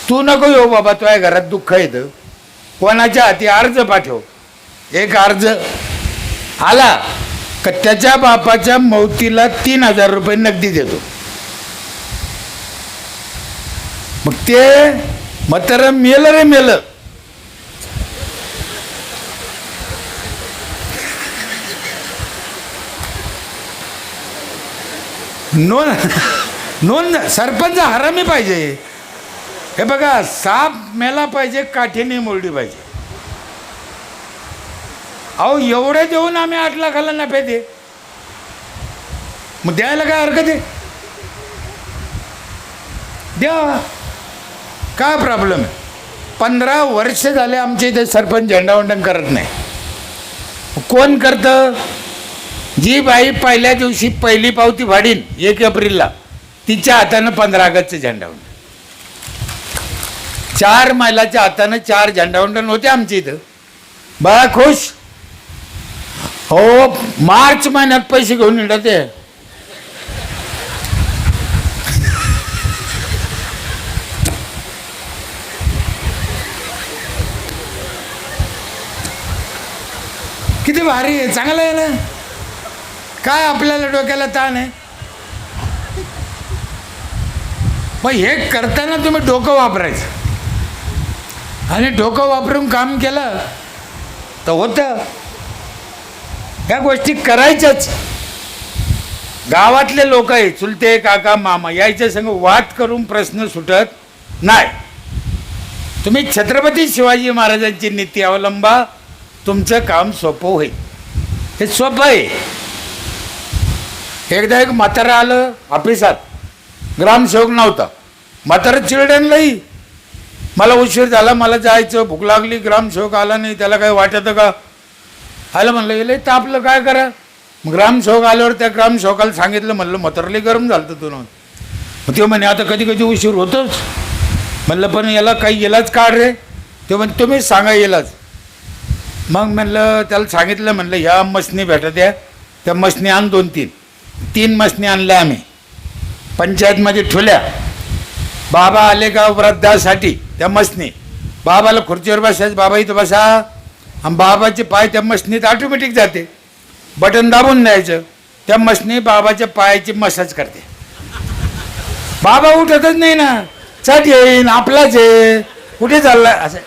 तू नको येऊ बाबा, तुझ्या घरात दुःख येतं, कोणाच्या हाती अर्ज पाठव. एक अर्ज आला का त्याच्या बापाच्या मौतीला 3000 रुपये नगदी देतो. मग ते म्हातारं मेलं रे मेलं. नोंद सरपंच हरामी पाहिजे. हे बघा, साप मेला पाहिजे, काठीने मोडली पाहिजे. अहो एवढे देऊन आम्ही 8 लाखाला नफे दे, मग द्यायला काय हरकत आहे, द्या. काय प्रॉब्लेम आहे. 15 वर्ष झाले आमच्या इथे सरपंच झेंडावंदन करत नाही. कोण करतं. जी बाई पहिल्या दिवशी पहिली पावती फाडीन 1 एप्रिलला, तिच्या हातानं 15 ऑगस्टचं झेंडावंदन. 4 महिलाच्या हातानं 4 झेंडावंदन होते आमच्या इथं. बघा खुश हो. मार्च महिन्यात पैसे घेऊन येतात ते. किती भारी आहे, चांगलं आहे ना. काय आपल्याला डोक्याला ताण आहे. मग हे करताना तुम्ही डोकं वापरायचं. आणि डोकं वापरून काम केलं तर होतं. ह्या गोष्टी करायच्याच. गावातले लोक आहे, चुलते काका मामा, यायच्या संग वाद करून प्रश्न सुटत नाही. तुम्ही छत्रपती शिवाजी महाराजांची नीती अवलंबा, तुमचं काम सोपं होईल. हे सोपं आहे. एकदा एक म्हातारा आलं ऑफिसात, ग्रामसेवक नव्हता. म्हातारा चिरड्यांलाही, मला उशीर झाला, मला जायचं, भूक लागली, ग्रामसेवक आला नाही, त्याला काही वाटतं का. आलं म्हणलं गेलं तर आपलं काय करा. मग ग्रामसेवक आल्यावर त्या ग्रामसेवकाला सांगितलं, म्हणलं म्हातारले गरम झालं तू. मग ते म्हणे आता कधी कधी उशीर होतोच. म्हणलं पण याला काही इलाज काढ रे. ते म्हणे तुम्हीच सांगा इलाज. मग म्हणलं त्याला सांगितलं, म्हणलं ह्या मशनी भेटत आहे, त्या मशनी आण 2-3 मशनी आणल्या आम्ही, पंचायतमध्ये ठेवल्या. बाबा आले का वृद्धासाठी त्या मशनी, बाबाला खुर्चीवर बसायचं, बाबा इथं बसा, आणि बाबाचे पाय त्या मशनीत ऑटोमॅटिक जाते. बटन दाबून द्यायचं, त्या मशनी बाबाच्या पायाची मसाज करते. बाबा उठतच नाही ना, चट येईन आपलाच आहे, कुठे चाललाय असं.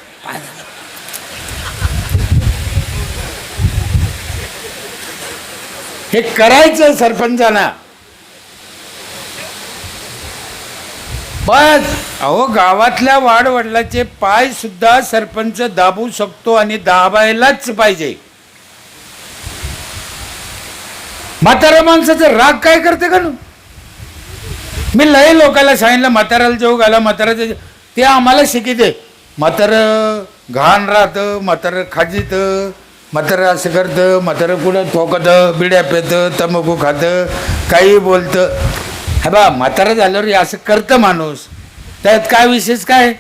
हे करायचं सरपंचांना. बस अहो, गावातल्या वाडवडिलाचे पाय सुद्धा सरपंच दाबू शकतो, आणि दाबायलाच पाहिजे. म्हातारा माणसाचं राग काय करते का. मी लय लोकांना सांगितलं, म्हाताराला जेव घाला, म्हाताराचं ते आम्हाला शिकिते. म्हातारं घाण राहतं, म्हातारं खाजीतं, म्हातारं असं करतं, म्हातारं कुठं ठोकतं, बिड्या पेतं, तंबाखू खातं, काही बोलतं. हा बा, म्हातारं झाल्यावर असं करतं माणूस, त्यात काय विशेष काय.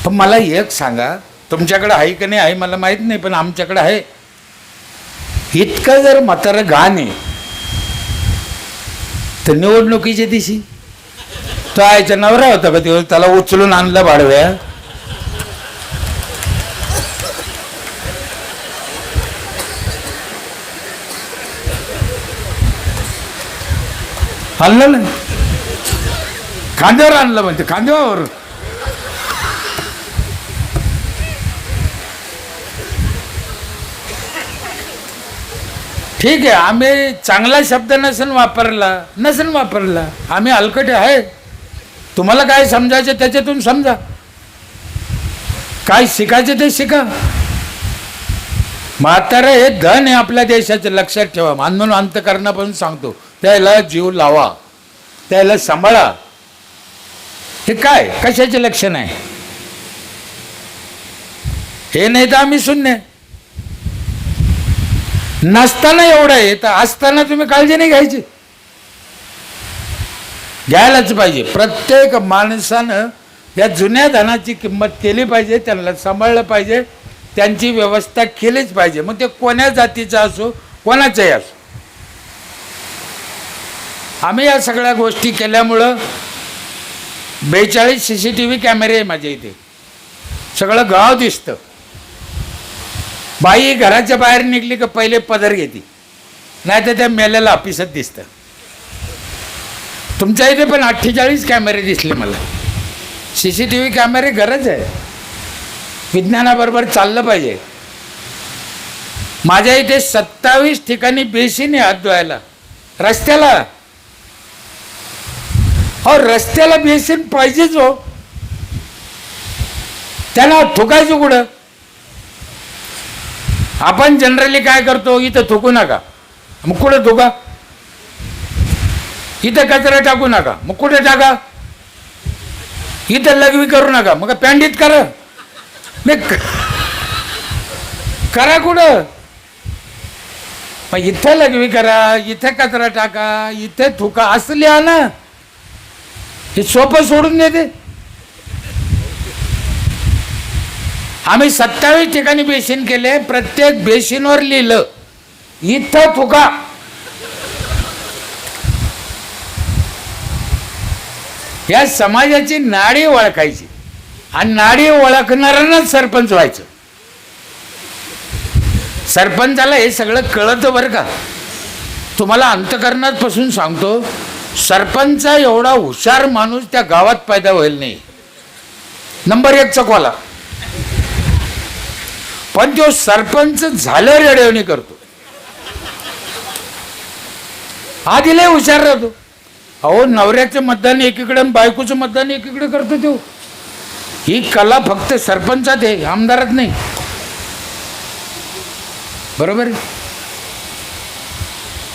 पण मला एक सांगा, तुमच्याकडे आहे की नाही आहे मला माहीत नाही, पण आमच्याकडे आहे. इतकं जर म्हातारं घाण आहे तर निवडणुकीच्या दिवशी तो आयचा नवरा होता का ते, त्याला उचलून आणलं भाडव्या. आणलं ना, खांद्यावर आणलं म्हणते, खांद्यावर. ठीक आहे, आम्ही चांगला शब्द नसेल वापरला, आम्ही हलकटे आहे. तुम्हाला काय समजायचं त्याच्यातून समजा, काय शिकायचं ते शिका. म्हातारं हे धन आहे आपल्या देशाचं, लक्षात ठेवा. म्हणून अंतकरणापासून सांगतो, त्याला जीव लावा, त्याला सांभाळा. हे काय कशाचे लक्षण आहे? हे नाही तर आम्ही शून्य. नसताना एवढं आहे तर असताना तुम्ही काळजी नाही घ्यायची, घ्यायलाच पाहिजे. प्रत्येक माणसानं या जुन्या धनाची किंमत केली पाहिजे, त्यांना सांभाळलं पाहिजे, त्यांची व्यवस्था केलीच पाहिजे. मग ते कोण्या जातीचा असो, कोणाचाही असो. आम्ही या सगळ्या गोष्टी केल्यामुळं 42 CCTV कॅमेरे आहे माझ्या इथे, सगळं गाव दिसतं. बाई घराच्या बाहेर निघली का पहिले पदर घेते, नाही तर त्या मेलेला ऑफिसात दिसतं. तुमच्या इथे पण 48 कॅमेरे दिसले मला. CCTV कॅमेरे गरज आहे, विज्ञानाबरोबर चाललं पाहिजे. माझ्या इथे 27 ठिकाणी बेसिन आहे हात धुवायला, रस्त्याला. हो, रस्त्याला बेसिन पाहिजेच हो, त्याला थुकायचं कुठं? आपण जनरली काय करतो, इथं थुकू नका, मग कुठं थुका? इथं कचरा टाकू नका, मग कुठे टाका? इथं लघवी करू नका, मग पॅन्डीत करा. करा कुठं? मग इथं लघवी करा, इथं कचरा टाका, इथे थुका, असं लिहा ना. हे सोपं सोडून देते. आम्ही 27 ठिकाणी बेसिन केले, प्रत्येक बेसिनवर लिहिलं इथं थुका. या समाजाची नाडी ओळखायची आणि नाडी ओळखणाऱ्यांनाच सरपंच व्हायचं. सरपंचाला हे सगळं कळतं बरं का. तुम्हाला अंतकरणात पासून सांगतो, सरपंच एवढा हुशार माणूस त्या गावात पैदा होईल नाही. नंबर 1 चकवाला. पण तो सरपंच झाल्यावर येडेवणी करतो. आधी लय हुशार राहतो. अहो, नवऱ्याचं मतदान एकीकडे आणि बायकोचं मतदान एकीकडे करतो तो. ही कला फक्त सरपंचात आहे, आमदारात नाही. बरोबर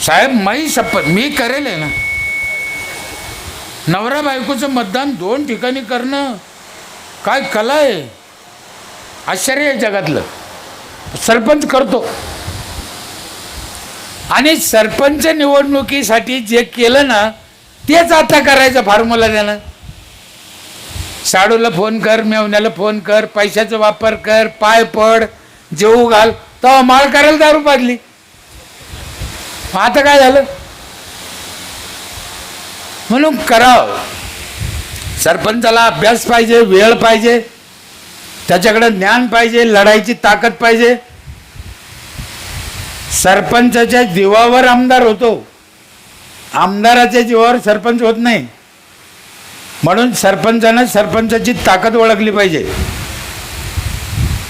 साहेब, माई शपथ मी करेल आहे ना. नवरा बायकोचं मतदान 2 ठिकाणी करणं काय कला आहे, आश्चर्य आहे जगातलं. सरपंच करतो. आणि सरपंच निवडणुकीसाठी जे केलं ना तेच आता करायचं फॉर्म्युला त्यानं. साडूला फोन कर, मेवण्याला फोन कर, पैशाचा वापर कर, पाय पड, जेवू घाल, तेव्हा माळ करायला दारू पाजली. आता काय झालं? म्हणून करावं. सरपंचाला अभ्यास पाहिजे, वेळ पाहिजे, त्याच्याकडे ज्ञान पाहिजे, लढायची ताकद पाहिजे. सरपंचाच्या जीवावर आमदार होतो, आमदाराच्या जीवावर सरपंच होत नाही. म्हणून सरपंचानं सरपंचाची ताकद ओळखली पाहिजे.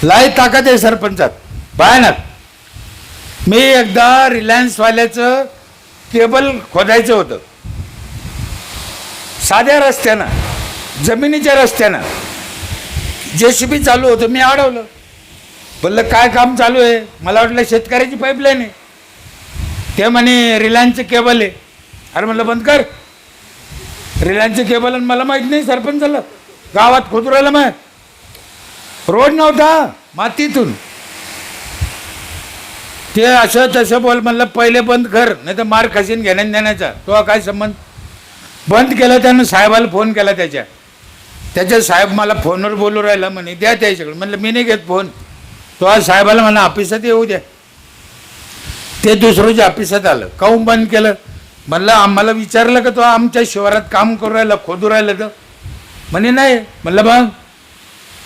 लय ताकद आहे सरपंचात, भयानक. मी एकदा रिलायन्सवाल्याचं केबल खोदायचं होतं, साध्या रस्त्यानं, जमिनीच्या रस्त्यानं. JCB चालू होतं, मी अडवलं. बोललं काय काम चालू आहे? मला वाटलं शेतकऱ्याची पाईपलाईन आहे. ते म्हणे रिलायन्सचं केबल आहे. अरे म्हणलं बंद कर, रिलायन्सचं केबल. आणि मला माहीत नाही सरपंचाला, गावात खोदू राहिलं. मग रोड नव्हता, मातीतून. ते असं तसं बोल. म्हणलं पहिले बंद कर, नाही तर मार खाशीन घेण्यान देण्याचा. तो काय संबंध? बंद केलं त्यानं. साहेबाला फोन केला त्याच्या साहेब मला फोनवर बोलू राहिला, म्हणे द्या त्याच्याकडे. म्हणलं मी नाही घेत फोन. तो आज साहेबाला म्हणा ऑफिसात येऊ द्या. ते दुसऱ्याच्या ऑफिसात आलं. काहून बंद केलं? म्हणलं आम्हाला विचारलं का तो आमच्या शिवारात काम करू राहिला, खोदू राहिलं? तर म्हणे नाही. म्हणलं मग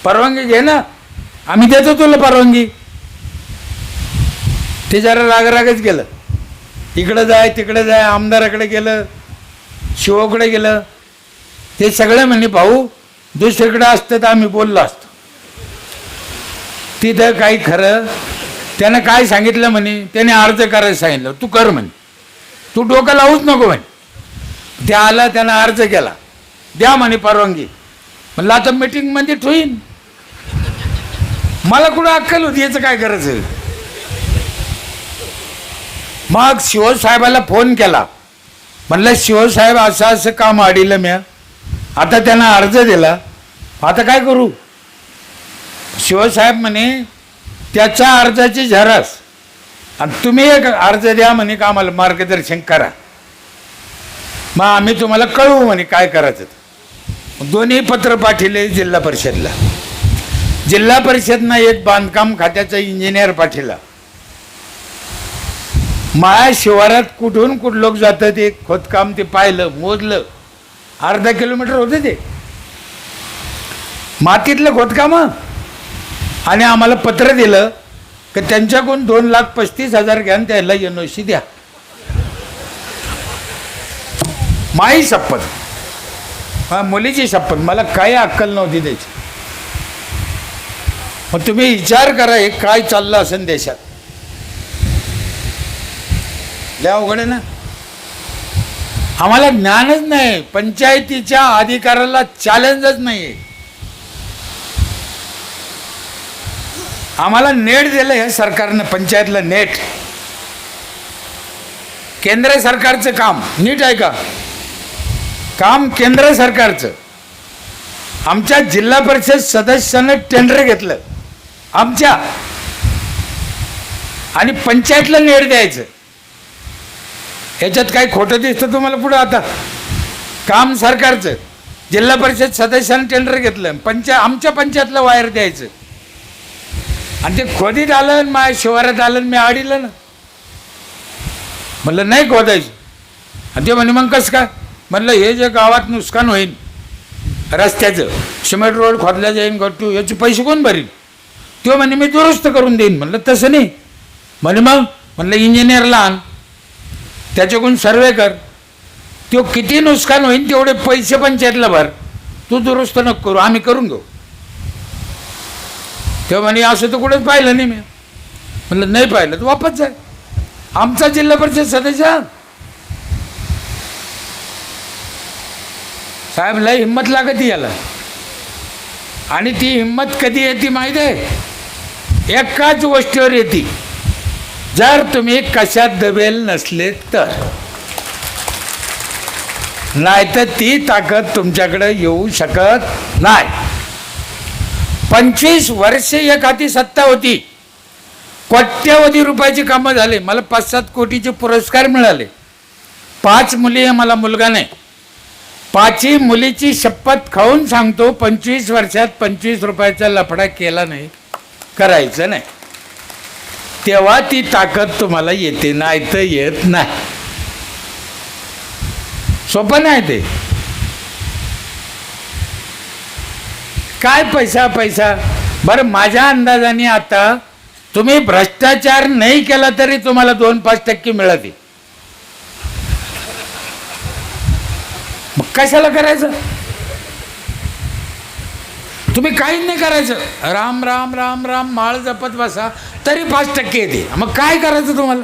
परवानगी घे ना, आम्ही देतो तुला परवानगी. ते जरा रागरागच गेलं. इकडं जाय तिकडे जाय, आमदाराकडे गेलं, शिवाकडे गेलं. ते सगळं म्हणे भाऊ दुसरीकडे असतं तर आम्ही बोललो असतो. तिथं काही खरं त्यानं काय सांगितलं म्हणे, त्याने अर्ज करायला सांगितलं, तू कर म्हणे, तू डोकं लावूच नको म्हणे. त्या आला, त्यानं अर्ज केला, द्या म्हणे परवानगी. म्हणलं आता मीटिंगमध्ये ठेवीन. मला कुठं अक्कल होती याचं काय करायचं. मग शिवसाहेबाला फोन केला, म्हणलं शिवसाहेब असं असं काम अडीलं म्या, आता त्यांना अर्ज दिला, आता काय करू. शिवसाहेब म्हणे त्याच्या अर्जाची झेरॉक्स आणि तुम्ही एक अर्ज द्या म्हणे, का आम्हाला मार्गदर्शन करा, मग आम्ही तुम्हाला कळवू म्हणे काय करायचं. दोन्ही पत्र पाठवले जिल्हा परिषदला. जिल्हा परिषदनं एक बांधकाम खात्याचा इंजिनियर पाठवला. माया शिवारात कुठून कुठ लोक जातात ते खोदकाम, ते पाहिलं, मोजलं, अर्धा किलोमीटर होते ते मातीतलं खोदकाम. आणि आम्हाला पत्र दिलं की त्यांच्याकडून 2,35,000 घ्या आणि त्याला NOC द्या. माई शपथ, मुलीची शपथ, मला काही अक्कल नव्हती त्याची. मग तुम्ही विचार करा हे काय चाललं असेल देशात. लय अवघड आहे ना. आम्हाला ज्ञानच नाही, पंचायतीच्या अधिकाराला चॅलेंजच नाही. आम्हाला नेट दिलं हे सरकारनं, पंचायतला नेट. केंद्र सरकारचं काम नीट आहे का, काम केंद्र सरकारचं. आमच्या जिल्हा परिषद सदस्यानं टेंडर घेतलं आमच्या, आणि पंचायतला नेट द्यायचं. याच्यात काही खोटं दिसतं तुम्हाला पुढं. आता काम सरकारचं, जिल्हा परिषद सदस्यानं टेंडर घेतलं, आमच्या पंचायतला वायर द्यायचं. आणि ते खोदीत आलं, माझ्या शिवारात आलं, मी आडीलं ना. म्हणलं नाही खोदायचं. आणि ते म्हणे मग कसं काय. म्हणलं हे जे गावात नुकसान होईल रस्त्याचं, सिमेंट रोड खोदल्या जाईन गट्टू, याचे पैसे कोण भरील. तो म्हणे मी दुरुस्त करून देईन. म्हणलं तसं नाही. म्हणे मग. म्हणलं इंजिनियरला आण, त्याच्याकडून सर्वे कर, तो किती नुकसान होईल तेवढे पैसे पंचायतला भर, तू दुरुस्त नको करू, आम्ही करून घेऊ. तेव्हा म्हणे असं तर कुठेच पाहिलं नाही मी. म्हणलं नाही पाहिलं तर वापस जाय. आमचा जिल्हा परिषद सदस्य साहेब लय हिंमत लागते याला. आणि ती हिंमत कधी येते माहिती आहे, एकाच गोष्टीवर येते, जर तुम्ही कशात दबेल नसले तर. नाहीतर ती ताकद तुमच्याकडे येऊ शकत नाही. 25 वर्षे एक हाती सत्ता होती, कोट्यवधी रुपयाची कामं झाले, मला 5-7 कोटीचे पुरस्कार मिळाले. 5 मुली आहे, मला मुलगा नाही. 5ही मुलीची शपथ खाऊन सांगतो, 25 वर्षात 25 रुपयाचा लफडा केला नाही, करायचं नाही. तेव्हा ती ताकद तुम्हाला येते, नाही तर येत नाही. सोपं नाही ते. काय पैसा पैसा. बरं माझ्या अंदाजाने आता तुम्ही भ्रष्टाचार नाही केला तरी तुम्हाला 2-5% मिळते. मग कशाला करायचं. तुम्ही काही नाही करायचं, राम राम राम राम माळ जपत बसा तरी 5% येते. मग काय करायचं तुम्हाला.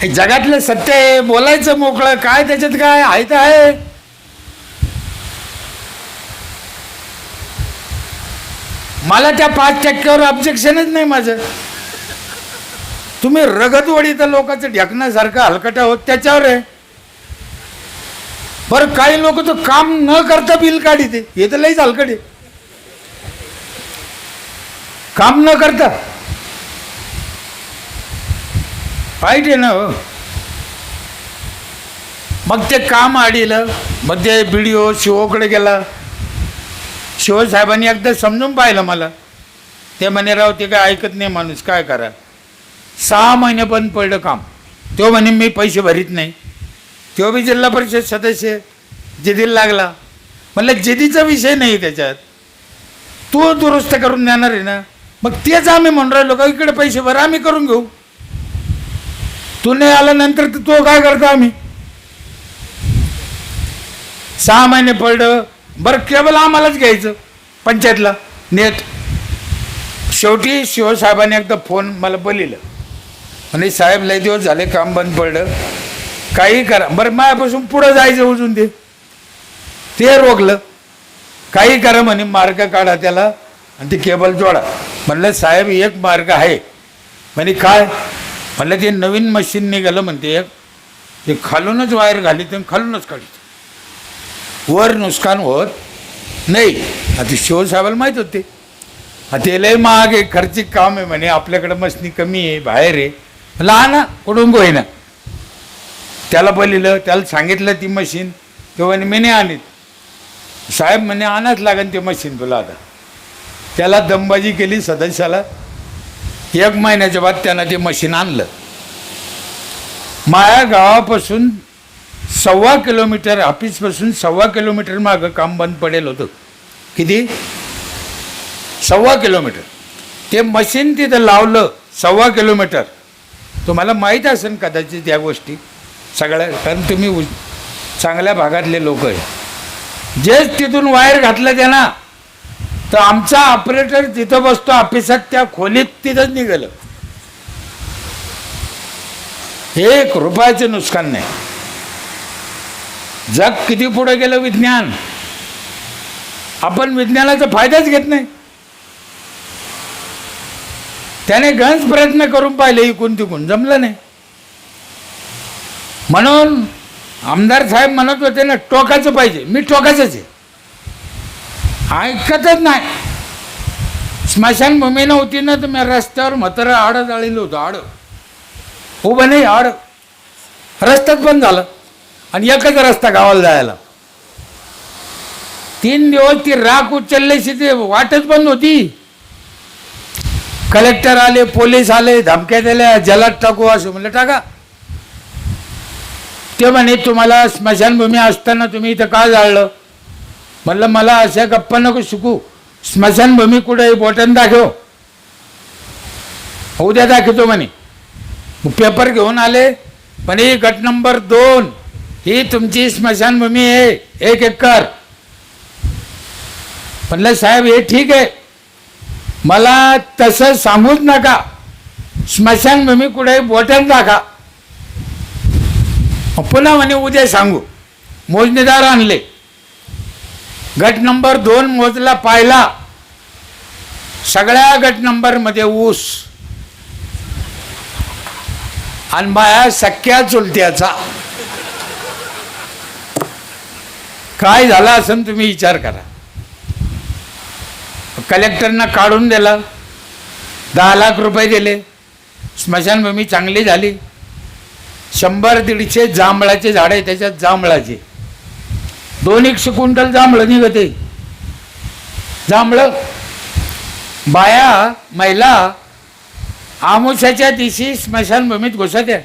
हे जगातलं सत्य आहे, बोलायचं मोकळं, काय त्याच्यात काय आहे तर आहे. मला त्या 5%वर ऑब्जेक्शनच नाही माझं. तुम्ही रगतवडी तर लोकांचं ढेकण्यासारखं हलकटा होत त्याच्यावर आहे. बरं काही लोक तर काम न करता बिल काढते, हे तर लईच हलकटे. काम न करता वाईट आहे ना हो. मग ते काम आडीलं, मग ते व्हिडिओ शिवकडे गेला. शिवसाहेबांनी एकदा समजून पाहिलं मला. ते म्हणे राव ते काय ऐकत नाही माणूस, काय करा. 6 महिने बंद पडलं काम. तो म्हणे मी पैसे भरीत नाही. तो बी जिल्हा परिषद सदस्य, जिदीला लागला. म्हणलं जिदीचा विषय नाही त्याच्यात, तू दुरुस्त करून देणार आहे ना, मग तेच आम्ही म्हणून राहिलो का इकडे पैसे भर आम्ही करून घेऊ. तू नाही आल्यानंतर तो काय करतो आम्ही. 6 महिने पडलं. बरं केवळ आम्हालाच घ्यायचं पंचायतला नेट. शेवटी शिवसाहेबांनी एकदा फोन मला बोलिलं आणि साहेब लय दिवस झाले काम बंद पडलं, काही करा. बरं माझ्यापासून पुढं जायचं उजून ते रोखलं. काही करा म्हणे, मार्ग काढा त्याला आणि ते केबल जोडा. म्हणलं साहेब एक मार्ग आहे. म्हणे काय? म्हणलं ते नवीन मशीन निघालं म्हणते एक, ते खालूनच वायर घाली तर खालूनच काढत, वर नुकसान होत नाही. आता शिवसाहेबाला माहीत होते ते लय महाग आहे, खर्चिक काम आहे म्हणे, आपल्याकडं मशनी कमी आहे, बाहेर आहे. म्हणलं ना कुठून होईना. त्याला बोलिलं, त्याला सांगितलं ती मशीन, तो म्हणे मी नाही आणीत. साहेब म्हणे आणाच लागेल ते मशीन तुला आता. त्याला दमबाजी केली सदस्याला. 1 महिन्याच्या बाद त्यानं ते मशीन आणलं. माझ्या गावापासून 1.25 किलोमीटर, ऑफिसपासून 1.25 किलोमीटर मागं काम बंद पडेल होतं. किती? 1.25 किलोमीटर. ते मशीन तिथं लावलं 1.25 किलोमीटर. तुम्हाला माहीत असेल कदाचित या गोष्टी सगळ्या, कारण तुम्ही चांगल्या भागातले लोक आहे. जेच तिथून वायर घातलं त्यांना, तर आमचा ऑपरेटर तिथं बसतो ऑफिसात, त्या खोलीत तिथंच निघालं. 1 रुपयाचं नुकसान नाही. जग किती पुढे गेलं विज्ञान, आपण विज्ञानाचा फायदाच घेत नाही. त्याने गंज प्रयत्न करून पाहिले, इकून तिकून जमलं नाही. म्हणून आमदार साहेब म्हणत होते ना टोकाचं पाहिजे, मी टोकाचंच आहे. ऐकतच नाही. स्मशानभूमी नव्हती ना तर मी रस्त्यावर म्हातारं आडं जाळलेलं होतं. आडं उभं नाही, आडं रस्त्यात बंद झालं. आणि एकच रस्ता गावाला जायला. 3 दिवस ती राख उचलल्याशी ते वाटच बंद होती. कलेक्टर आले, पोलीस आले, धमक्या दिल्या, जलात टाकू असं. म्हणलं टाका. ते म्हणे तुम्हाला स्मशानभूमी असताना तुम्ही इथं का जाळलं? म्हणलं मला अशा गप्पा नको शिकू. स्मशानभूमी कुठे बोटन दाखव. उद्या दाखवतो म्हणे. पेपर घेऊन आले. पण ही गट नंबर 2 ही तुमची स्मशानभूमी आहे, 1 एकर. म्हणलं साहेब हे ठीक आहे, मला तसं सांगूच नका. स्मशानभूमी कुठे बोटन दाखवा. पुन्हा म्हणे उद्या सांगू. मोजणीदार आणले. गट नंबर 2 मोजला, पाहिला. सगळ्या गट नंबर मध्ये ऊस. आणि माया सख्या चुलत्याचा. काय झाला असं तुम्ही विचार करा. कलेक्टरना काढून दिला, 10 लाख रुपये दिले. स्मशानभूमी चांगली झाली. 100-150 जांभळाचे झाड आहे, त्याच्यात जांभळाचे 200 क्विंटल जांभळं निघते. जांभळं बाया महिला आमुष्याच्या दिवशी स्मशानभूमीत घुसत आहे.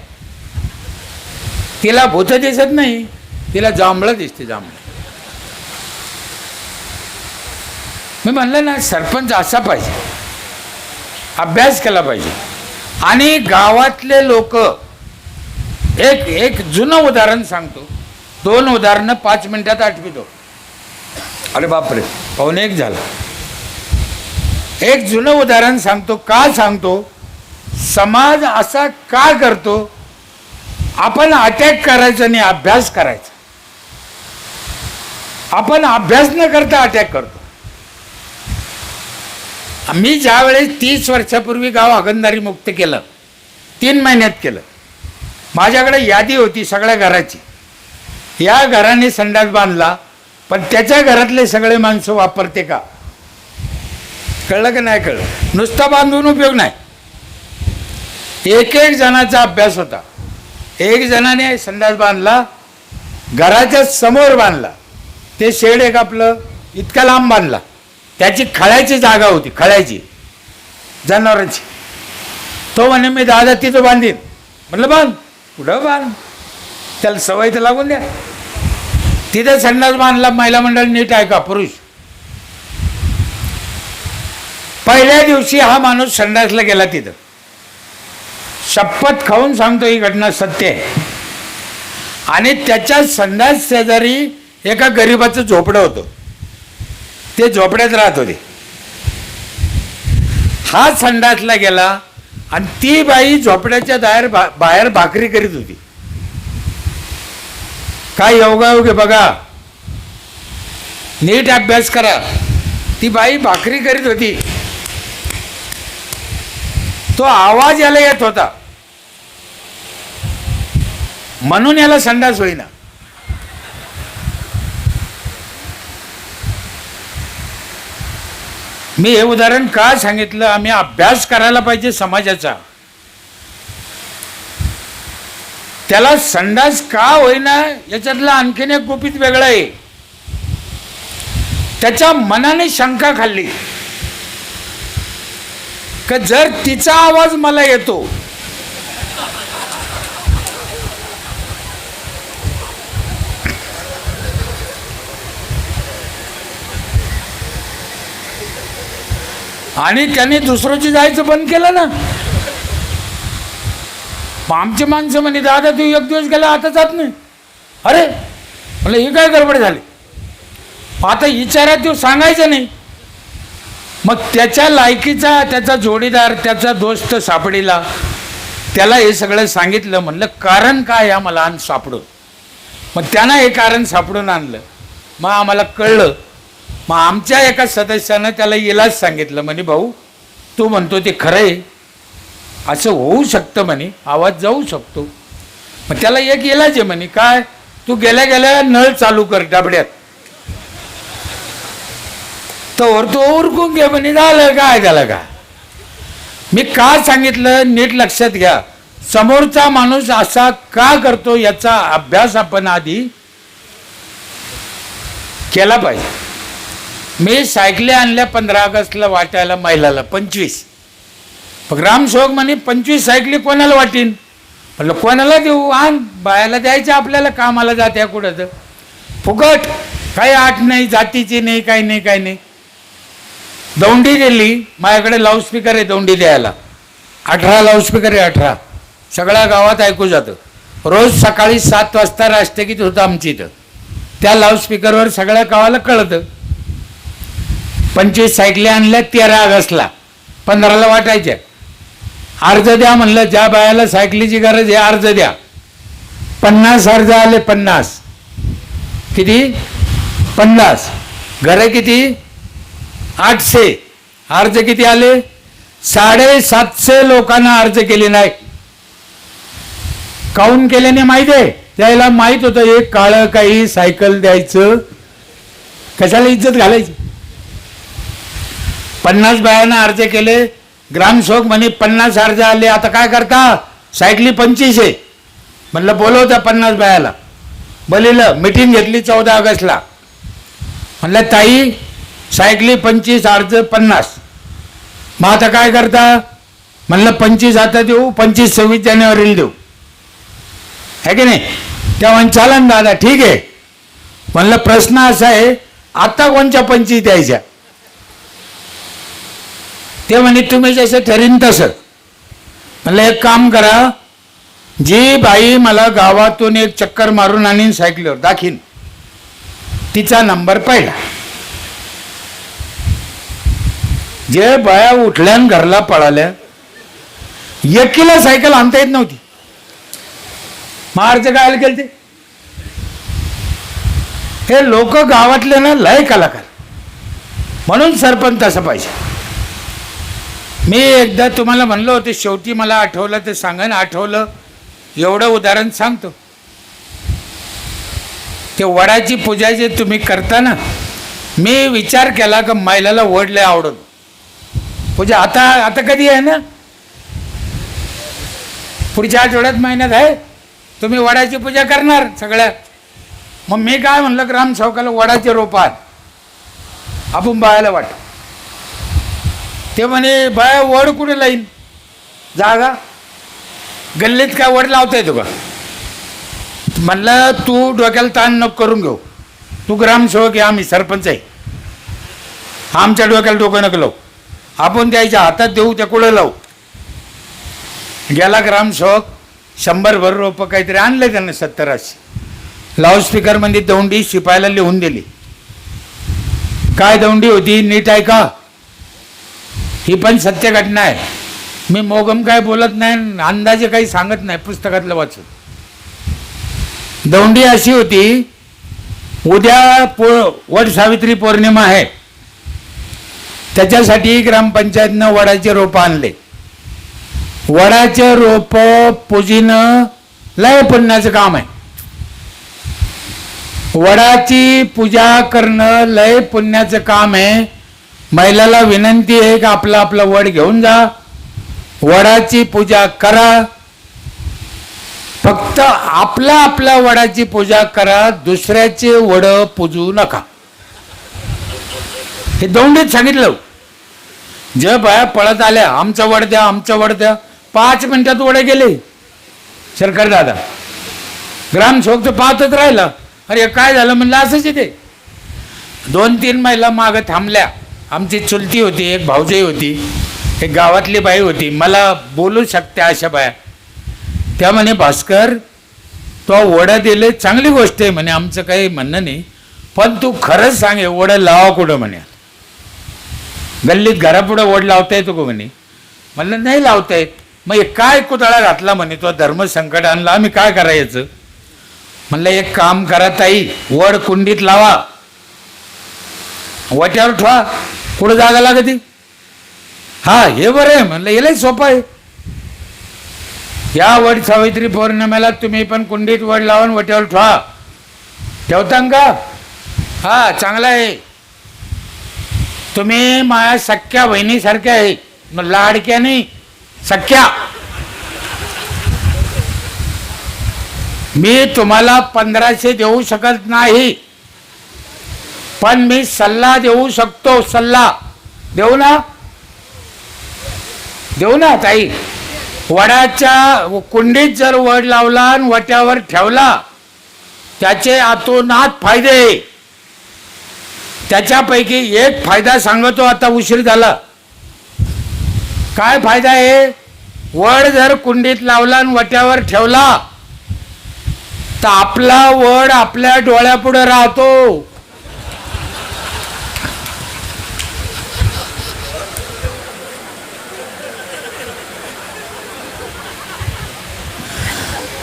तिला भूत दिसत नाही, तिला जांभळं दिसते. जांभळं. मी म्हणलं ना सरपंच असा पाहिजे, अभ्यास केला पाहिजे. आणि गावातले लोक, एक जुनं उदाहरण सांगतो. 2 उदाहरणं 5 मिनिटात आठवतो. अरे बापरे, 1:15 झालं. एक जुनं उदाहरण सांगतो. का सांगतो? समाज असा का करतो? आपण अटॅक करायचा नाही, अभ्यास करायचा. आपण अभ्यास न करता अटॅक करतो. मी ज्यावेळेस 30 वर्षापूर्वी गाव हागणदारी मुक्त केलं, 3 महिन्यात केलं. माझ्याकडे यादी होती सगळ्या घराची. या घराने संडास बांधला, पण त्याच्या घरातले सगळे माणसं वापरते का? कळलं का नाही कळलं? नुसता बांधून उपयोग नाही. एक जणाचा अभ्यास होता. एक जणाने संडास बांधला, घराच्या समोर बांधला. ते शेड एक आपलं इतका लांब बांधला. त्याची खळ्याची जागा होती, खळ्याची जनावरांची. तो म्हणे मी दादा तिथं बांधीन. म्हटलं बांध. कुठं बांध? त्याला सवय तर लागून द्या. तिथं संडास बांधला. महिला मंडळ नीट आहे का? पुरुष. पहिल्या दिवशी हा माणूस संडासला गेला तिथं. शपथ खाऊन सांगतो ही घटना सत्य आहे. आणि त्याच्या संडास शेजारी एका गरिबाचं झोपडं होतं, ते झोपड्यात राहत होते. हा संडासला गेला आणि ती बाई झोपड्याच्या बाहेर भाकरी करीत होती. काय योगायोग आहे बघा, नीट अभ्यास करा. ती बाई भाकरी करीत होती, तो आवाज याला येत होता म्हणून याला संडास होईना. मी हे उदाहरण का सांगितलं, आम्ही अभ्यास करायला पाहिजे समाजाचा. त्याला संडास का होईना याच्यातलं आणखीन एक गुपित वेगळं आहे. त्याच्या मनाने शंका खाल्ली का जर तिचा आवाज मला येतो आणि त्याने दुसऱ्याची जायचं बंद केलं ना, आमचे माणसं म्हणे दादा तू एक दिवस गेला आता जात नाही. अरे म्हणलं ही काय गडबड झाली, आता विचारा तो सांगायचं नाही. मग त्याच्या लायकीचा त्याचा जोडीदार त्याचा दोस्त सापडीला, त्याला हे सगळं सांगितलं. म्हणलं कारण काय या मला आण सापडून. मग त्यानं हे कारण सापडून आणलं. मग आम्हाला कळलं. मग आमच्या एका सदस्यानं त्याला इलाज सांगितलं. म्हणे भाऊ तू म्हणतो ते खरं आहे, असं होऊ शकतं म्हणे, आवाज जाऊ शकतो. मग त्याला एक इलाज आहे म्हणे, काय तू गेल्या गेल्या नळ चालू कर डबड्यात, तर तो उरकून घे म्हणे, झालं काय त्याला का. मी का सांगितलं नीट लक्षात घ्या. समोरचा माणूस असा का करतो याचा अभ्यास आपण आधी केला पाहिजे. मी सायकली आणल्या 15 ऑगस्टला वाटायला महिलाला 25. ग्रामसेवक म्हणे 25 सायकली कोणाला वाटीन. म्हटलं कोणाला देऊ, आण बायाला द्यायचं, आपल्याला कामाला जात्या कुठं तर फुकट, काही आठ नाही, जातीची नाही, काही नाही, काही नाही. दौंडी दिली, माझ्याकडे लाऊडस्पीकर आहे दौंडी द्यायला, 18 लाऊडस्पीकर आहे, 18, सगळ्या गावात ऐकू जातं. रोज सकाळी 7 वाजता राष्ट्रगीत होतं आमची इथं, त्या लाऊडस्पीकरवर सगळ्या गावाला कळतं. 25 सायकली आणल्या 13 ऑगस्टला, 15ला वाटायच्या. अर्ज द्या म्हणलं, ज्या बायाला सायकलीची गरज आहे अर्ज द्या. 50 अर्ज आले, 50 किती 50 घरं किती 800, अर्ज किती आले 750 लोकांना अर्ज केले नाही. काऊन केल्याने माहिती आहे, त्याला माहित होतं एक काळं काही सायकल द्यायचं, कशाला इज्जत घालायची. 50 बायांना अर्ज केले. ग्रामसेवक म्हणे 50 अर्ज आले, आता काय करता, सायकली 25 आहे. म्हणलं बोलवता 50 बायाला, बोलिलं. मिटिंग घेतली 14 ऑगस्टला. म्हणलं ताई सायकली 25 अर्ज 50, मग आता काय करता. म्हणलं 25 आता देऊ, 25-26 जानेवारीला देऊ, है की नाही. तेव्हा चालन दादा ठीक आहे. म्हणलं प्रश्न असा आहे आता कोणच्या 25 द्यायच्या. ते म्हणे तुम्ही जसं ठरेन तसं. म्हणलं एक काम करा, जी बाई मला गावातून एक चक्कर मारून आणीन सायकलीवर दाखीन, तिचा नंबर पहिला. जे बाया उठल्यान घरला पळाल्या, एकीला सायकल आणता येत नव्हती. मार्च काय केलं ते, हे लोक गावातले ना लय कलाकार, म्हणून सरपंच तसं पाहिजे. मी एकदा तुम्हाला म्हणलं होतं, शेवटी मला आठवलं ते सांगन. आठवलं एवढं उदाहरण सांगतो. ते वडाची पूजा जे तुम्ही करता ना, मी विचार केला की महिलाला वड लय आवडत पूजा. आता कधी आहे ना, पुढच्या आठवड्यात महिन्यात आहे, तुम्ही वडाची पूजा करणार सगळ्या. मग मी काय म्हणलं, ग्रामसेवकाला वडाचे रोपात आपण बायाला वाट. ते म्हणे बाया वड कुठे लाईन, जागा गल्लीत काय वड लावता येतो का. म्हणलं तू डोक्याला ताण नको करून घेऊ, तू ग्रामसेवक आहे, आम्ही सरपंच आहे, आमच्या डोक्याला डोकं नको लावू, आपण त्याच्या हातात देऊ, त्या कुठं लावू. गेला ग्रामसेवक, 100 भर रोपं काहीतरी आणले त्यानं, 70-80. लाऊडस्पीकरमध्ये दौंडी शिपायाला लिहून दिली. काय दौंडी होती नीट ऐका, ही पण सत्य घटना आहे. मी मोगम काय बोलत नाही, अंदाजे काही सांगत नाही, पुस्तकातलं वाचून. दौंडी अशी होती, उद्या वड सावित्री पौर्णिमा आहे, त्याच्यासाठी ग्रामपंचायतनं वडाचे रोप आणले. वडाचे रोप पूजणं लय पुण्याचं काम आहे. वडाची पूजा करणं लय पुण्याचं काम आहे. महिलाला विनंती आहे की आपलं आपलं वड घेऊन जा, वडाची पूजा करा. फक्त आपल्या वडाची पूजा करा, दुसऱ्याचे वड पूजू नका. हे दौंडीत सांगितलं. जे बाया पळत आल्या, आमचा वड द्या, आमचा वड द्या, 5 मिनिटात वडे गेले. सरकार दादा ग्रामसेवक तर पाहतच राहिला. अरे काय झालं म्हणलं, असंच ते 2-3 महिला मागं थांबल्या. आमची चुलती होती, एक भाऊजाई होती, एक गावातली बाई होती, मला बोलू शकते अशा बाया. त्या म्हणे भास्कर तो वडा दिले चांगली गोष्ट आहे म्हणे, आमचं काही म्हणणं नाही, पण तू खरंच सांगे वडा लावा कुठं म्हणे. गल्लीत घरापुढं वड लावता येतो का म्हणे. म्हणलं नाही लावता येत. मग काय कुतळा घातला म्हणे, तो धर्म संकट आणला, आम्ही काय करायचं. म्हणलं एक काम करा ताई, वड कुंडीत लावा, वट्यावर ठेवा, कुठं जागा लागती. हा हे बरं आहे म्हणलं, यालाही सोपं आहे. या वड सावित्री पौर्णिमेला तुम्ही पण कुंडीत वड लावून वट्यावर ठेवा. ठेवता का. हा चांगला आहे. तुम्ही माझ्या सख्या बहिणीसारख्या आहे, लाडक्या नाही सख्या. मी तुम्हाला 1500 देऊ शकत नाही, पण मी सल्ला देऊ शकतो. सल्ला देऊ ना, देऊ ना ताई. वडाच्या कुंडीत जर वड लावला आणि वट्यावर ठेवला, त्याचे आतोनात फायदे. त्याच्यापैकी एक फायदा सांगतो, आता उशीर झाला. काय फायदा आहे. वड जर कुंडीत लावला आणि वट्यावर ठेवला तर आपला वड आपल्या डोळ्यापुढे राहतो.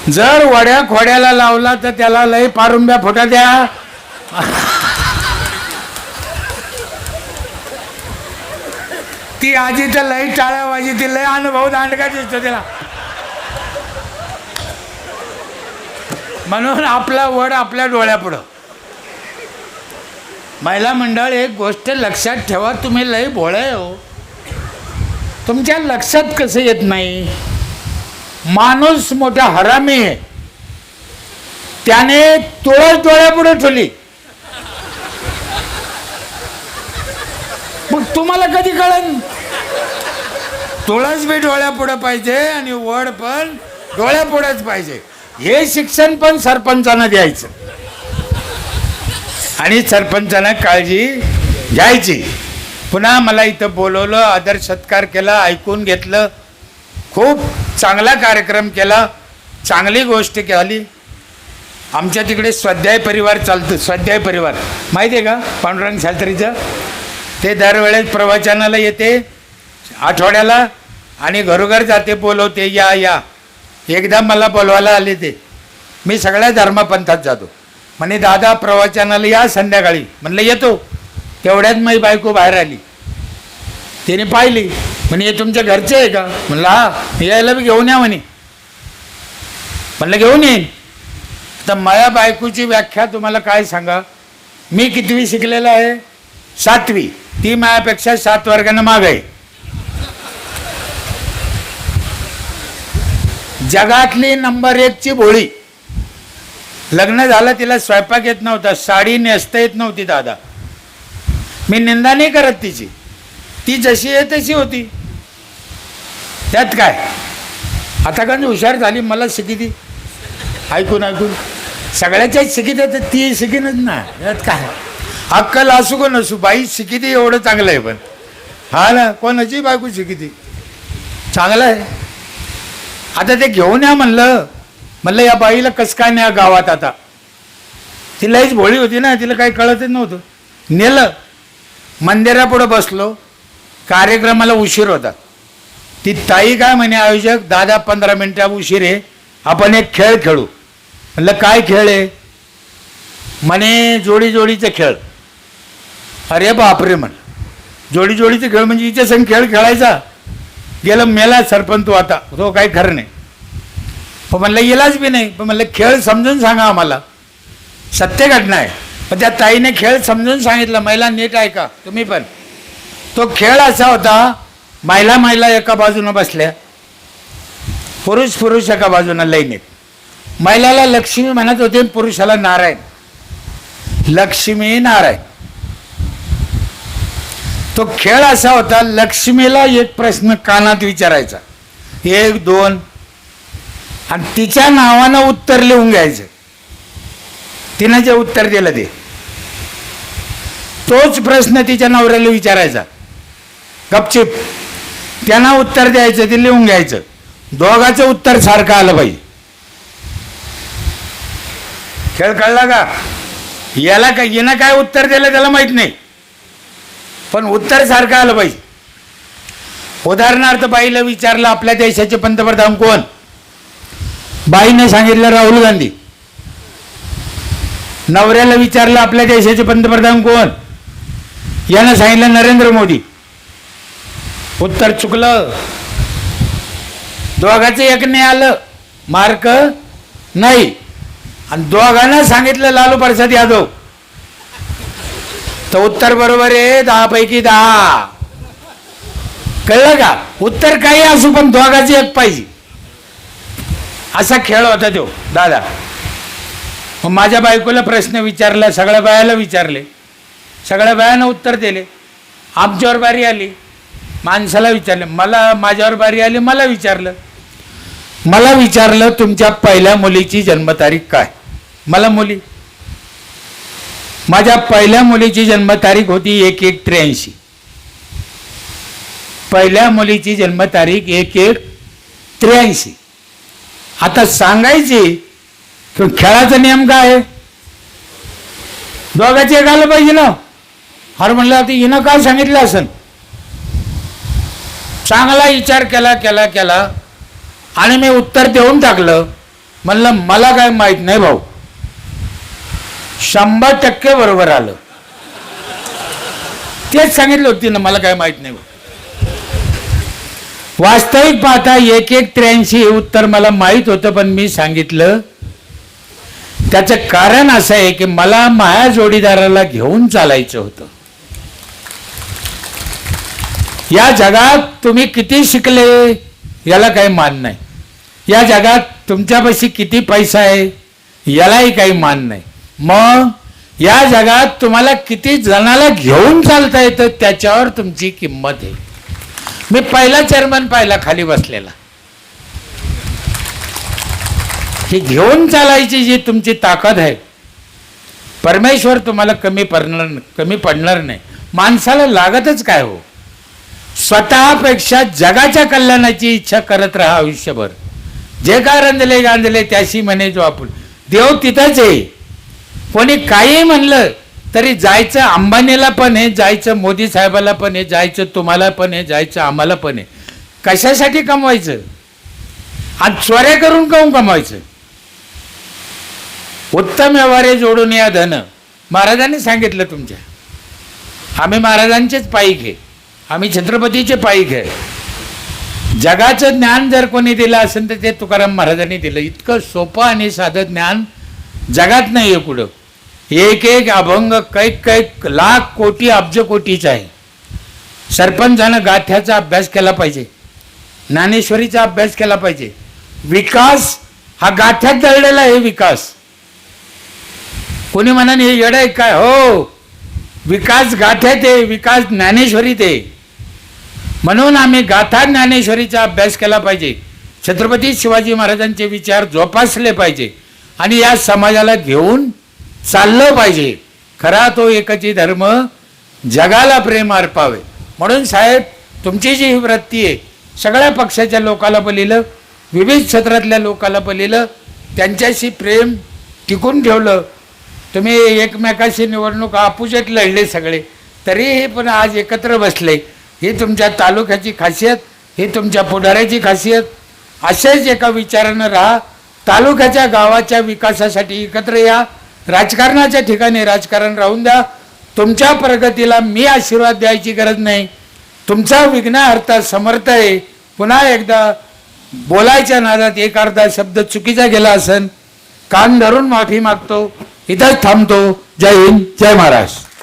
जर वड्या खोड्याला लावला तर त्याला लय पारुंब्या फुटा द्या. ती आजी तर लय टाळ्या वाजी, ती लय अनुभव दांडका दिसतो तिला. म्हणून आपला वड आपल्या डोळ्यापुढं. महिला मंडळ एक गोष्ट लक्षात ठेवा, तुम्ही लय भोळे हो. तुमच्या लक्षात कसं येत नाही. माणूस मोठा हरामी आहे, त्याने तुळस डोळ्यापुढे ठेवली. मग तुम्हाला कधी कळन. तुळस बी डोळ्यापुढे पाहिजे आणि वड पण डोळ्यापुढेच पाहिजे. हे शिक्षण पण सरपंचानं द्यायचं आणि सरपंचानं काळजी घ्यायची. पुन्हा मला इथं बोलवलं, आदर सत्कार केला, ऐकून घेतलं, खूप चांगला कार्यक्रम केला, चांगली गोष्ट केली. आमच्या तिकडे स्वाध्याय परिवार चालतं. स्वाध्याय परिवार माहिती आहे का, पांडुरंग शास्त्रीचं. ते दरवेळेस प्रवचनाला येते आठवड्याला आणि घरोघर जाते, बोलवते, या या. एकदा मला बोलवायला आले ते. मी सगळ्या धर्मपंथात जातो. म्हणे दादा प्रवचनाला या संध्याकाळी. म्हणलं येतो. तेवढ्यात माझी बायको बाहेर आली. तिने पाहिली, म्हणे हे तुमच्या घरचे आहे का. म्हणलं हा. यायला बी घेऊन या म्हणे. म्हणलं घेऊन येईन. तर माझ्या बायकोची व्याख्या तुम्हाला काय सांगा. मी कितवी शिकलेला आहे, 7वी. ती माझ्यापेक्षा 7 वर्गानं माग आहे. जगातली नंबर 1 ची भोळी. लग्न झालं, तिला स्वयंपाक येत नव्हता, साडी नेसता येत नव्हती दादा. मी निंदा नाही करत तिची, ती जशी आहे तशी होती. त्यात काय, आता का हुशार झाली, मला शिकिती ऐकून ऐकून. सगळ्याच्याच शिकित आहे, तर ती शिकीनच ना. त्यात काय, अक्कल असू का नसू, बाई शिकिती एवढं चांगलं आहे. पण हा ना, कोणाची बायको शिकिती चांगलं आहे. आता ते घेऊन या म्हणलं. म्हणलं या बाईला कसं काय न्या गावात. आता ती लईच भोळी होती ना, तिला काही कळतच नव्हतं. नेलं मंदिरापुढं बसलो, कार्यक्रमाला उशीर होता. ती ताई काय म्हणे, आयोजक 10-15 मिनिटं उशीर आहे, आपण एक खेळ खेळू. म्हणलं काय खेळ आहे? म्हणे जोडी जोडीचा खेळ. अरे बापरे म्हण, जोडी जोडीचा खेळ म्हणजे हिच्या संग खेळ खेळायचा? गेलं मेला सरपंच तू आता, तो काही खरं नाही. पण म्हणलं इलाज बी नाही. पण म्हणलं खेळ समजून सांगा आम्हाला, सत्य घटना आहे. पण त्या ताईने खेळ समजून सांगितलं. महिला नीट ऐका तुम्ही पण. तो खेळ असा होता, महिला एका बाजूनं बसल्या, पुरुष एका बाजूनं लाईनीत. महिलाला लक्ष्मी म्हणत होते, पुरुषाला नारायण. लक्ष्मी नारायण. तो खेळ असा होता, लक्ष्मीला एक प्रश्न कानात विचारायचा, 1-2, आणि तिच्या नावानं उत्तर लिहून घ्यायचं. तिनं जे उत्तर दिलं ते तोच प्रश्न तिच्या नवऱ्याला विचारायचा गपचिप. त्यांना उत्तर द्यायचं, ते लिहून घ्यायचं. दोघांचं उत्तर सारखं आलं पाहिजे. खेळ कळला का? याला काय, हिनं काय उत्तर दिलं त्याला माहित नाही, पण उत्तर सारखं आलं पाहिजे. उदाहरणार्थ बाईला विचारलं आपल्या देशाचे पंतप्रधान कोण? बाईने सांगितलं राहुल गांधी. नवऱ्याला विचारलं आपल्या देशाचे पंतप्रधान कोण? यानं सांगितलं नरेंद्र मोदी. उत्तर चुकलं. दोघांचं एक नाही आलं, मार्क नाही. आणि दोघांना सांगितलं लालू प्रसाद यादव, तर उत्तर बरोबर आहे 10 पैकी 10. कळलं का? उत्तर काही असू पण दोघांचं एक पाहिजे. असा खेळ होता तो दादा. मग माझ्या बायकोला प्रश्न विचारला, सगळ्या बायाला विचारले, सगळ्या बायानं उत्तर दिले. आमच्यावर बारी आली, माणसाला विचारले. माझ्यावर बारी आली, मला विचारलं तुमच्या पहिल्या मुलीची जन्मतारीख काय? मला मुली, माझ्या पहिल्या मुलीची जन्मतारीख होती 1183. पहिल्या मुलीची जन्मतारीख 1183. आता सांगायची खेळाचा नियम काय आहे? दोघांचे एक आलं पाहिजे ना. हर म्हणलं आता हिनं काय सांगितलं असन. चांगला विचार केला आणि मी उत्तर देऊन टाकलं. म्हणलं मला काय माहित नाही भाऊ. 100% बरोबर आलं. तेच सांगितलं होती ना, मला काय माहित नाही भाऊ. वास्तविक पाहता 1183 हे उत्तर मला माहित होतं, पण मी सांगितलं. त्याचं कारण असं आहे की मला माझ्या जोडीदाराला घेऊन चालायचं होतं. या जगात तुम्ही किती शिकले याला काही मान नाही. या जगात तुमच्यापाशी किती पैसा आहे यालाही काही मान नाही. मग या जगात तुम्हाला किती जणाला घेऊन चालता येतं त्याच्यावर तुमची किंमत आहे. मी पहिला चेअरमन पाहिला खाली बसलेला. ही घेऊन चालायची जी तुमची ताकद आहे, परमेश्वर तुम्हाला कमी पडणार नाही. माणसाला लागतच काय हो? स्वतःपेक्षा जगाच्या कल्याणाची इच्छा करत राहा आयुष्यभर. जे का रंजले गांजले त्याशी म्हणे जो आपण. देव तिथंच आहे. कोणी काही म्हणलं तरी जायचं अंबानीला पण आहे, जायचं मोदी साहेबाला पण आहे, जायचं तुम्हाला पण आहे, जायचं आम्हाला पण आहे. कशासाठी कमवायचं? आणि चोऱ्या करून काऊन कमवायचं? उत्तम व्यवहारे जोडून या धन. महाराजांनी सांगितलं तुमच्या. आम्ही महाराजांचेच पाईक आहे, आम्ही छत्रपतीचे पाईक आहे. जगाचं ज्ञान जर कोणी दिलं असेल तर ते तुकाराम महाराजांनी दिलं. इतकं सोपं आणि साधं ज्ञान जगात नाही आहे कुठं. एक अभंग कैक लाख कोटी अब्ज कोटीचा आहे. सरपंचानं गाथ्याचा अभ्यास केला पाहिजे, ज्ञानेश्वरीचा अभ्यास केला पाहिजे. विकास हा गाथ्यात दळलेला आहे. विकास कोणी म्हणाने हे येडं आहे काय? हो, विकास गाथ्यात आहे, विकास ज्ञानेश्वरीत आहे. म्हणून आम्ही गाथा ज्ञानेश्वरीचा अभ्यास केला पाहिजे. छत्रपती शिवाजी महाराजांचे विचार जोपासले पाहिजे आणि या समाजाला घेऊन चाललं पाहिजे. खरा तो एकची धर्म जगाला प्रेम अर्पावे. म्हणून साहेब तुमची जी ही वृत्ती आहे, सगळ्या पक्षाच्या लोकाला बलिलं, विविध क्षेत्रातल्या लोकाला बलिलं, त्यांच्याशी प्रेम टिकून ठेवलं. तुम्ही एकमेकाशी निवडणूक अपोजिट लढले सगळे, तरीही पण आज एकत्र बसले. ही तुमच्या तालुक्याची खासियत, ही तुमच्या पुढाऱ्याची खासियत. असेच एका विचारानं राहा. तालुक्याच्या गावाच्या विकासासाठी एकत्र या. राजकारणाच्या ठिकाणी राजकारण राहून द्या. तुमच्या प्रगतीला मी आशीर्वाद द्यायची गरज नाही. तुमचा विघ्नहर्ता समर्थ आहे. पुन्हा एकदा बोलायच्या नादात एक अर्धा शब्द चुकीचा गेला असेल, कान धरून माफी मागतो. इथंच थांबतो. जय हिंद, जय महाराष्ट्र.